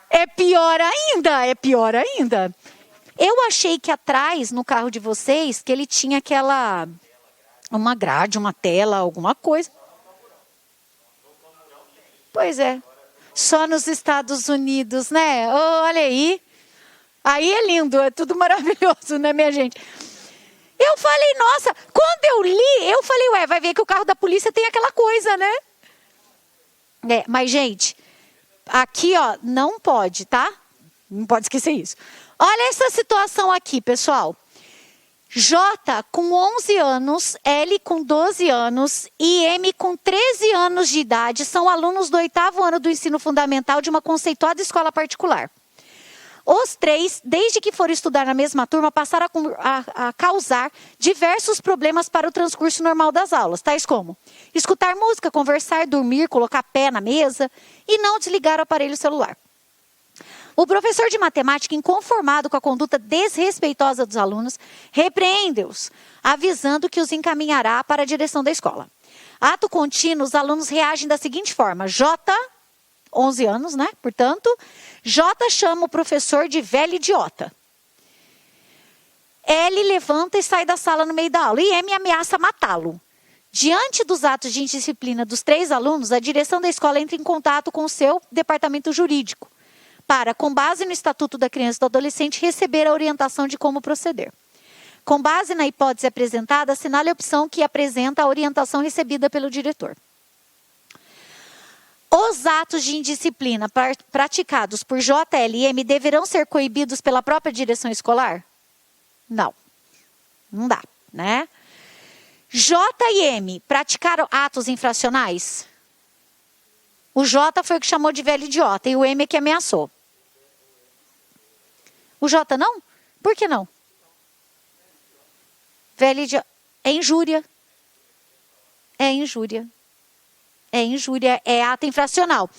É pior ainda, é pior ainda. Eu achei que atrás, no carro de vocês, que ele tinha uma grade, uma tela, alguma coisa. Pois é. Só nos Estados Unidos, né? Oh, olha aí. Aí é lindo, é tudo maravilhoso, né, minha gente? Eu falei, nossa, quando eu li, eu falei, vai ver que o carro da polícia tem aquela coisa, né? Mas, gente, aqui, ó, não pode, tá? Não pode esquecer isso. Olha essa situação aqui, pessoal. J com 11 anos, L com 12 anos e M com 13 anos de idade são alunos do 8º ano do ensino fundamental de uma conceituada escola particular. Os 3, desde que foram estudar na mesma turma, passaram a causar diversos problemas para o transcurso normal das aulas, tais como escutar música, conversar, dormir, colocar pé na mesa e não desligar o aparelho celular. O professor de matemática, inconformado com a conduta desrespeitosa dos alunos, repreende-os, avisando que os encaminhará para a direção da escola. Ato contínuo, os alunos reagem da seguinte forma: J, 11 anos, né? Portanto, J chama o professor de velho idiota. L levanta e sai da sala no meio da aula. E M ameaça matá-lo. Diante dos atos de indisciplina dos 3 alunos, a direção da escola entra em contato com o seu departamento jurídico para, com base no Estatuto da Criança e do Adolescente, receber a orientação de como proceder. Com base na hipótese apresentada, assinale a opção que apresenta a orientação recebida pelo diretor. Os atos de indisciplina praticados por J, L e M deverão ser coibidos pela própria direção escolar? Não. Não dá, né? J e M praticaram atos infracionais? O J foi o que chamou de velho idiota e o M é que ameaçou. O J não? Por que não? Velho idiota. É injúria. É injúria. É injúria, é ato infracional.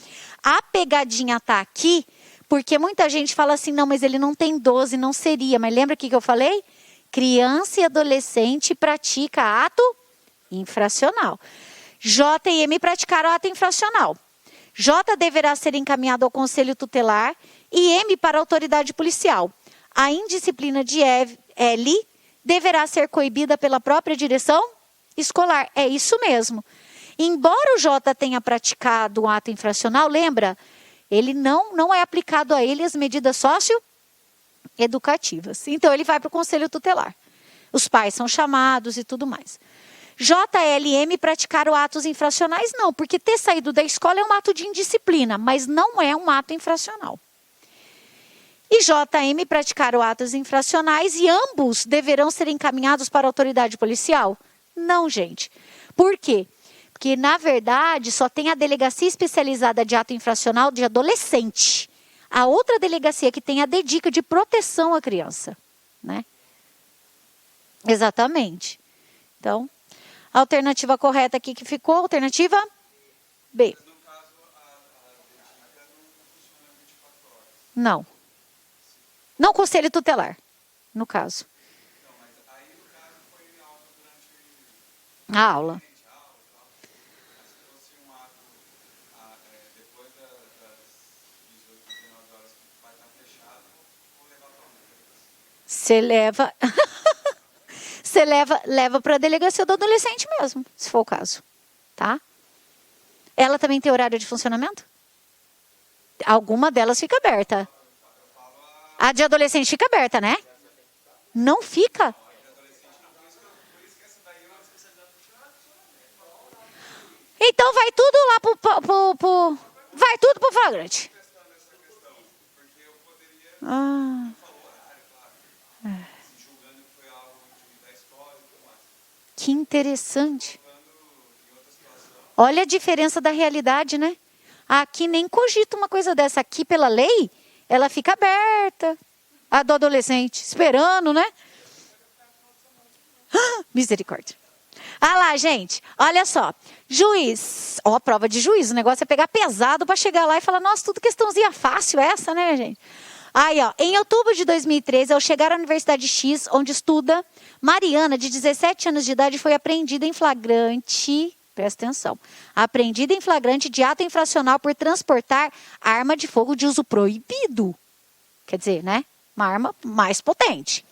A pegadinha está aqui, porque muita gente fala assim, não, mas ele não tem 12, não seria. Mas lembra o que eu falei? Criança e adolescente pratica ato infracional. J e M praticaram ato infracional. J deverá ser encaminhado ao conselho tutelar e M para a autoridade policial. A indisciplina de L deverá ser coibida pela própria direção escolar. É isso mesmo. Embora o J tenha praticado um ato infracional, lembra? Ele não é aplicado a ele as medidas socioeducativas. Então, ele vai para o conselho tutelar. Os pais são chamados e tudo mais. J, L e M praticaram atos infracionais? Não, porque ter saído da escola é um ato de indisciplina, mas não é um ato infracional. E J e M praticaram atos infracionais e ambos deverão ser encaminhados para a autoridade policial? Não, gente. Por quê? Porque, na verdade, só tem a delegacia especializada de ato infracional de adolescente. A outra delegacia que tem a DEDICA de proteção à criança, né? Exatamente. Então, A alternativa correta aqui que ficou, alternativa B. Mas no caso, a dentífrica não funciona 24 horas. Não. Não conselho tutelar, no caso. Não, mas aí no caso foi aula durante A aula. a aula e tal. Mas se fosse um ato depois das 18, 19 horas que vai estar fechado, vou levar para onde? Você leva... Você leva para a delegacia do adolescente mesmo, se for o caso. Tá? Ela também tem horário de funcionamento? Alguma delas fica aberta. A de adolescente fica aberta, né? Não fica? Então vai tudo lá vai tudo pro flagrante. Ah. Que interessante. Olha a diferença da realidade, né? Aqui nem cogita uma coisa dessa. Aqui, pela lei, ela fica aberta. A do adolescente, esperando, né? Misericórdia. Ah lá, gente, olha só. Juiz, ó, prova de juízo. O negócio é pegar pesado para chegar lá e falar, nossa, tudo questãozinha fácil essa, né, gente? Aí, ó, em outubro de 2013, ao chegar à Universidade X, onde estuda, Mariana, de 17 anos de idade, foi apreendida em flagrante, presta atenção, apreendida em flagrante de ato infracional por transportar arma de fogo de uso proibido. Quer dizer, né, uma arma mais potente.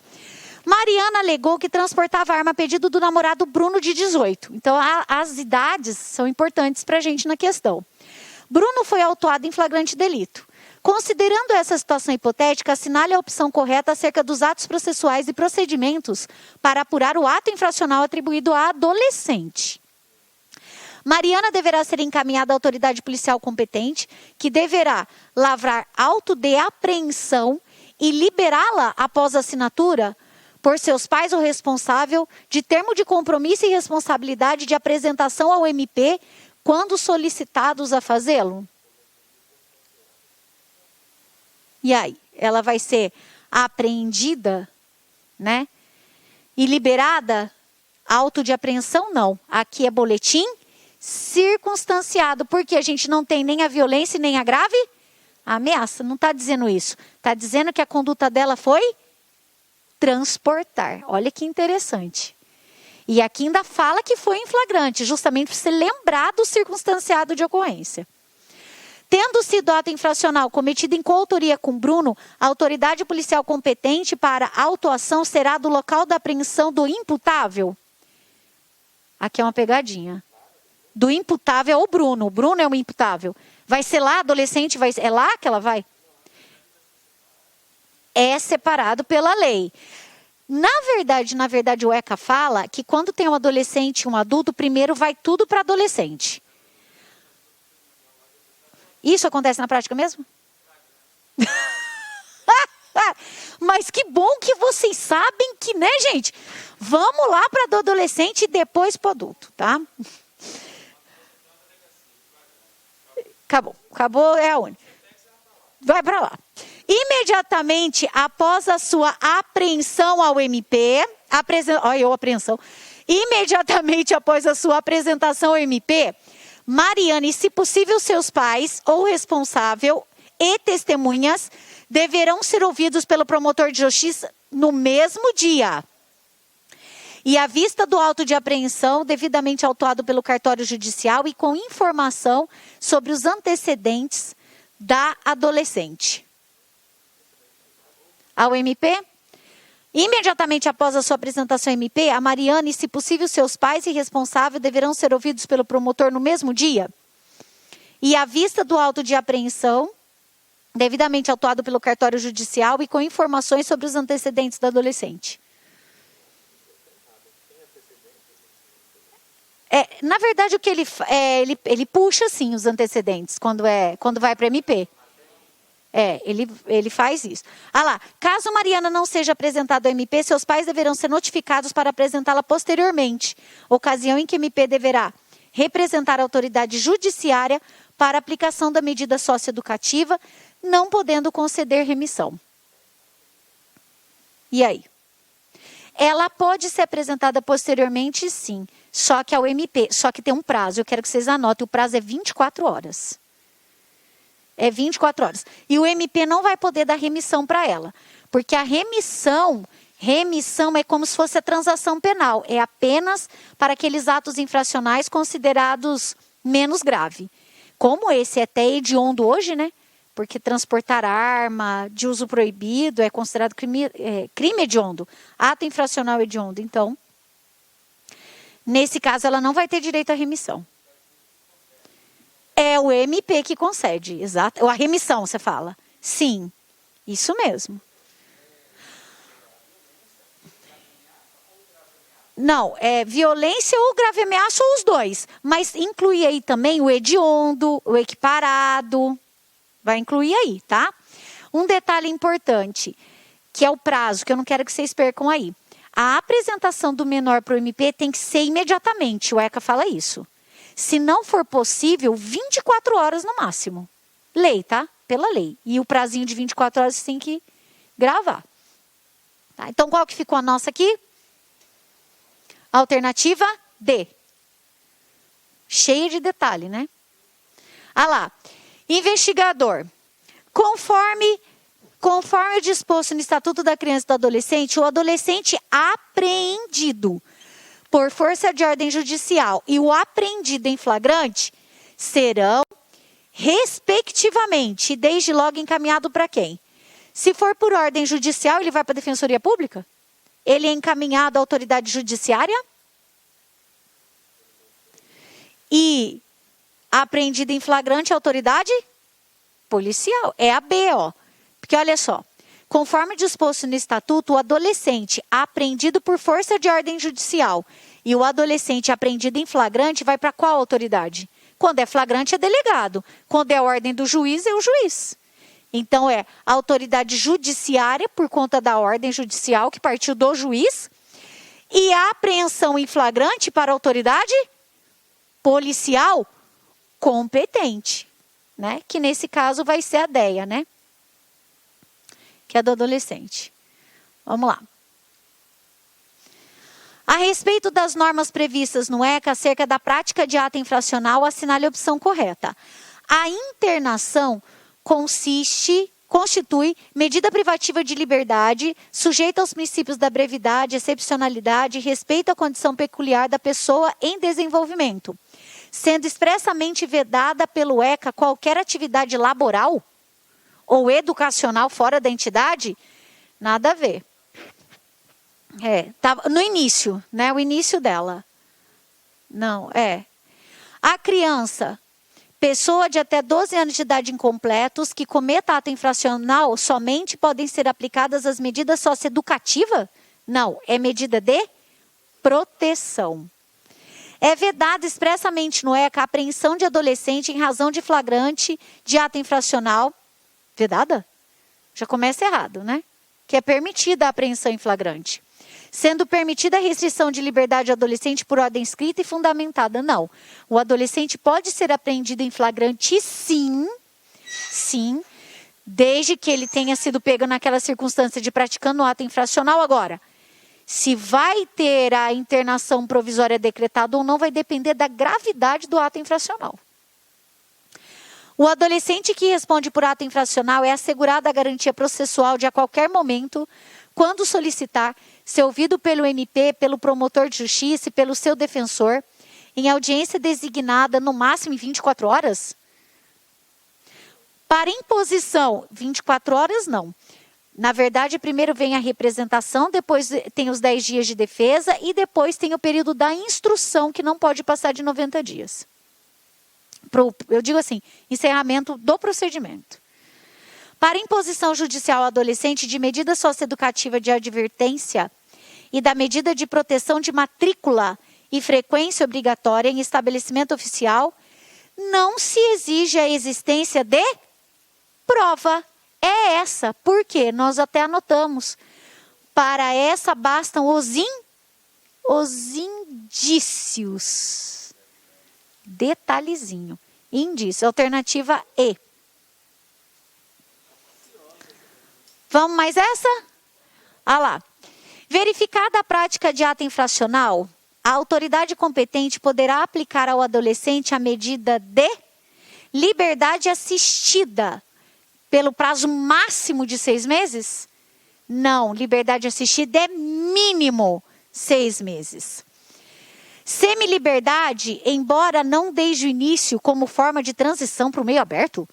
Mariana alegou que transportava a arma a pedido do namorado Bruno, de 18. Então, as idades são importantes para a gente na questão. Bruno foi autuado em flagrante delito. Considerando essa situação hipotética, assinale a opção correta acerca dos atos processuais e procedimentos para apurar o ato infracional atribuído a adolescente. Mariana deverá ser encaminhada à autoridade policial competente, que deverá lavrar auto de apreensão e liberá-la após a assinatura por seus pais ou responsável de termo de compromisso e responsabilidade de apresentação ao MP quando solicitados a fazê-lo. E aí, ela vai ser apreendida, né? E liberada? Auto de apreensão, não. Aqui é boletim circunstanciado, porque a gente não tem nem a violência e nem a grave ameaça. Não está dizendo isso. Está dizendo que a conduta dela foi transportar. Olha que interessante. E aqui ainda fala que foi em flagrante, justamente para você lembrar do circunstanciado de ocorrência. Tendo sido ato infracional cometido em coautoria com Bruno, a autoridade policial competente para a autuação será do local da apreensão do imputável. Aqui é uma pegadinha. Do imputável ao Bruno. O Bruno é o imputável. Vai ser lá, adolescente, é lá que ela vai? É separado pela lei. Na verdade, o ECA fala que quando tem um adolescente e um adulto, primeiro vai tudo para adolescente. Isso acontece na prática mesmo? Mas que bom que vocês sabem que, né, gente? Vamos lá para do adolescente e depois para o adulto, tá? Acabou é a única. Vai para lá. Imediatamente após a sua apreensão ao MP, imediatamente após a sua apresentação ao MP, Mariana e, se possível, seus pais ou responsável e testemunhas deverão ser ouvidos pelo promotor de justiça no mesmo dia. E à vista do auto de apreensão, devidamente autuado pelo cartório judicial e com informação sobre os antecedentes da adolescente. Ao MP, imediatamente após a sua apresentação ao MP, a Mariana e, se possível, seus pais e responsável deverão ser ouvidos pelo promotor no mesmo dia. E à vista do auto de apreensão, devidamente autuado pelo cartório judicial e com informações sobre os antecedentes da adolescente. Na verdade, o que ele puxa, sim, os antecedentes quando vai para MP. Ele faz isso. Ah lá, caso Mariana não seja apresentada ao MP, seus pais deverão ser notificados para apresentá-la posteriormente, ocasião em que o MP deverá representar a autoridade judiciária para aplicação da medida socioeducativa, não podendo conceder remissão. E aí? Ela pode ser apresentada posteriormente, sim. Só que ao MP, só que tem um prazo. Eu quero que vocês anotem, o prazo é 24 horas. É 24 horas. E o MP não vai poder dar remissão para ela. Porque a remissão é como se fosse a transação penal. É apenas para aqueles atos infracionais considerados menos grave. Como esse é até hediondo hoje, né? Porque transportar arma de uso proibido é considerado crime hediondo. Ato infracional hediondo. Então, nesse caso, ela não vai ter direito à remissão. É o MP que concede, exato. A remissão, você fala. Sim, isso mesmo. Não, é violência ou grave ameaça ou os dois. Mas inclui aí também o hediondo, o equiparado. Vai incluir aí, tá? Um detalhe importante, que é o prazo, que eu não quero que vocês percam aí. A apresentação do menor para o MP tem que ser imediatamente, o ECA fala isso. Se não for possível, 24 horas no máximo. Lei, tá? Pela lei. E o prazinho de 24 horas você tem que gravar. Tá? Então, qual que ficou a nossa aqui? Alternativa D. Cheia de detalhe, né? Ah lá. Investigador. Conforme o disposto no Estatuto da Criança e do Adolescente, o adolescente apreendido por força de ordem judicial e o apreendido em flagrante serão, respectivamente, desde logo encaminhado para quem? Se for por ordem judicial, ele vai para a Defensoria Pública? Ele é encaminhado à autoridade judiciária? E apreendido em flagrante, autoridade policial. É a B, ó. Porque olha só, conforme disposto no Estatuto, o adolescente apreendido por força de ordem judicial e o adolescente apreendido em flagrante vai para qual autoridade? Quando é flagrante, é delegado. Quando é ordem do juiz, é o juiz. Então, é a autoridade judiciária, por conta da ordem judicial que partiu do juiz, e a apreensão em flagrante para a autoridade policial competente, né? Que nesse caso vai ser a DEA, né? Que é do adolescente. Vamos lá. A respeito das normas previstas no ECA acerca da prática de ato infracional, assinale a opção correta. A internação constitui medida privativa de liberdade, sujeita aos princípios da brevidade, excepcionalidade e respeito à condição peculiar da pessoa em desenvolvimento, sendo expressamente vedada pelo ECA qualquer atividade laboral ou educacional fora da entidade, nada a ver. Tá no início, né? O início dela. Não, A criança, pessoa de até 12 anos de idade incompletos, que cometa ato infracional, somente podem ser aplicadas as medidas socioeducativas? Não, é medida de proteção. É vedada expressamente no ECA a apreensão de adolescente em razão de flagrante de ato infracional. Vedada? Já começa errado, né? Que é permitida a apreensão em flagrante. Sendo permitida a restrição de liberdade ao adolescente por ordem escrita e fundamentada. Não. O adolescente pode ser apreendido em flagrante, sim, desde que ele tenha sido pego naquela circunstância de praticando o ato infracional. Agora, se vai ter a internação provisória decretada ou não, vai depender da gravidade do ato infracional. O adolescente que responde por ato infracional é assegurado a garantia processual de a qualquer momento, quando solicitar, ser ouvido pelo MP, pelo promotor de justiça e pelo seu defensor, em audiência designada no máximo em 24 horas? Para imposição, 24 horas não. Na verdade, primeiro vem a representação, depois tem os 10 dias de defesa e depois tem o período da instrução, que não pode passar de 90 dias. Eu digo assim, encerramento do procedimento. Para imposição judicial ao adolescente de medida socioeducativa de advertência e da medida de proteção de matrícula e frequência obrigatória em estabelecimento oficial, não se exige a existência de prova. É essa, porque nós até anotamos. Para essa bastam os indícios. Detalhezinho. Indício. Alternativa E. Vamos mais essa? Ah lá. Verificada a prática de ato infracional, a autoridade competente poderá aplicar ao adolescente a medida de liberdade assistida pelo prazo máximo de 6 meses? Não, liberdade assistida é mínimo 6 meses. Semiliberdade, embora não desde o início como forma de transição para o meio aberto?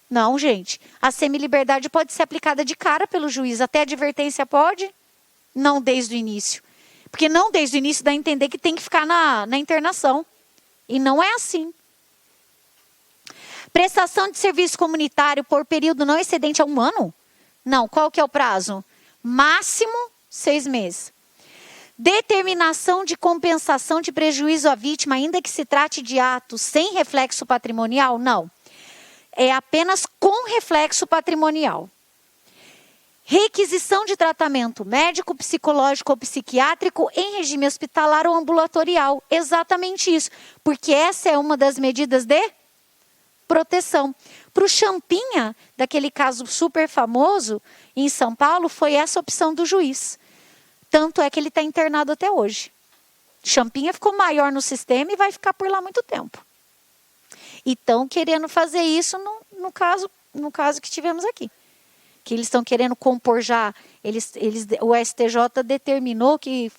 Não, gente. A semiliberdade pode ser aplicada de cara pelo juiz. Até advertência pode? Não desde o início. Porque não desde o início dá a entender que tem que ficar na internação. E não é assim. Prestação de serviço comunitário por período não excedente a 1 ano? Não. Qual que é o prazo? Máximo 6 meses. Determinação de compensação de prejuízo à vítima, ainda que se trate de ato sem reflexo patrimonial? Não. É apenas com reflexo patrimonial. Requisição de tratamento médico, psicológico ou psiquiátrico em regime hospitalar ou ambulatorial. Exatamente isso. Porque essa é uma das medidas de proteção. Para o Champinha, daquele caso super famoso em São Paulo, foi essa opção do juiz. Tanto é que ele está internado até hoje. Champinha ficou maior no sistema e vai ficar por lá muito tempo. E estão querendo fazer isso no caso que tivemos aqui. Que eles estão querendo compor já, o STJ determinou que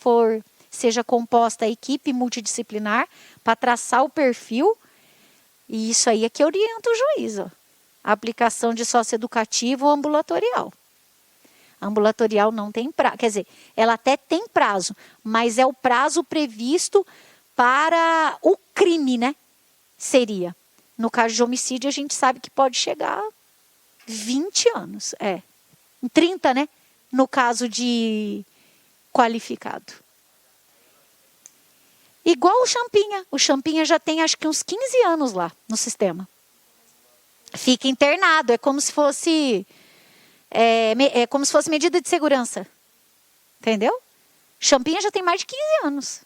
seja composta a equipe multidisciplinar para traçar o perfil, e isso aí é que orienta o juiz, ó. A aplicação de socioeducativo ou ambulatorial. Ambulatorial não tem prazo, quer dizer, ela até tem prazo, mas é o prazo previsto para o crime, né? Seria. No caso de homicídio, a gente sabe que pode chegar 20 anos, 30, né? No caso de qualificado. Igual o Champinha já tem acho que uns 15 anos lá no sistema. Fica internado, é como se fosse medida de segurança. Entendeu? Champinha já tem mais de 15 anos.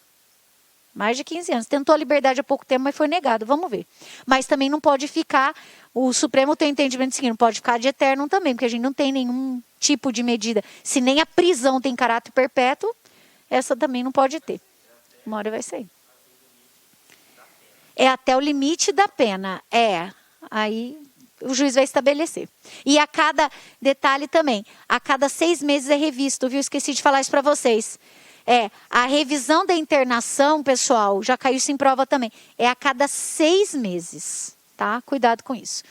Mais de 15 anos. Tentou a liberdade há pouco tempo, mas foi negado. Vamos ver. Mas também não pode ficar, o Supremo tem entendimento seguinte, não pode ficar de eterno também, porque a gente não tem nenhum tipo de medida. Se nem a prisão tem caráter perpétuo, essa também não pode ter. Uma hora vai sair. É até o limite da pena. Aí o juiz vai estabelecer. E a cada, detalhe também, a cada 6 meses é revisto, viu? Esqueci de falar isso para vocês. A revisão da internação, pessoal, já caiu isso em prova também. É a cada 6 meses, tá? Cuidado com isso.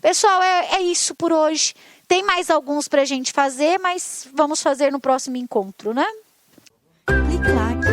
Pessoal, é isso por hoje. Tem mais alguns para a gente fazer, mas vamos fazer no próximo encontro, né? Clique lá aqui.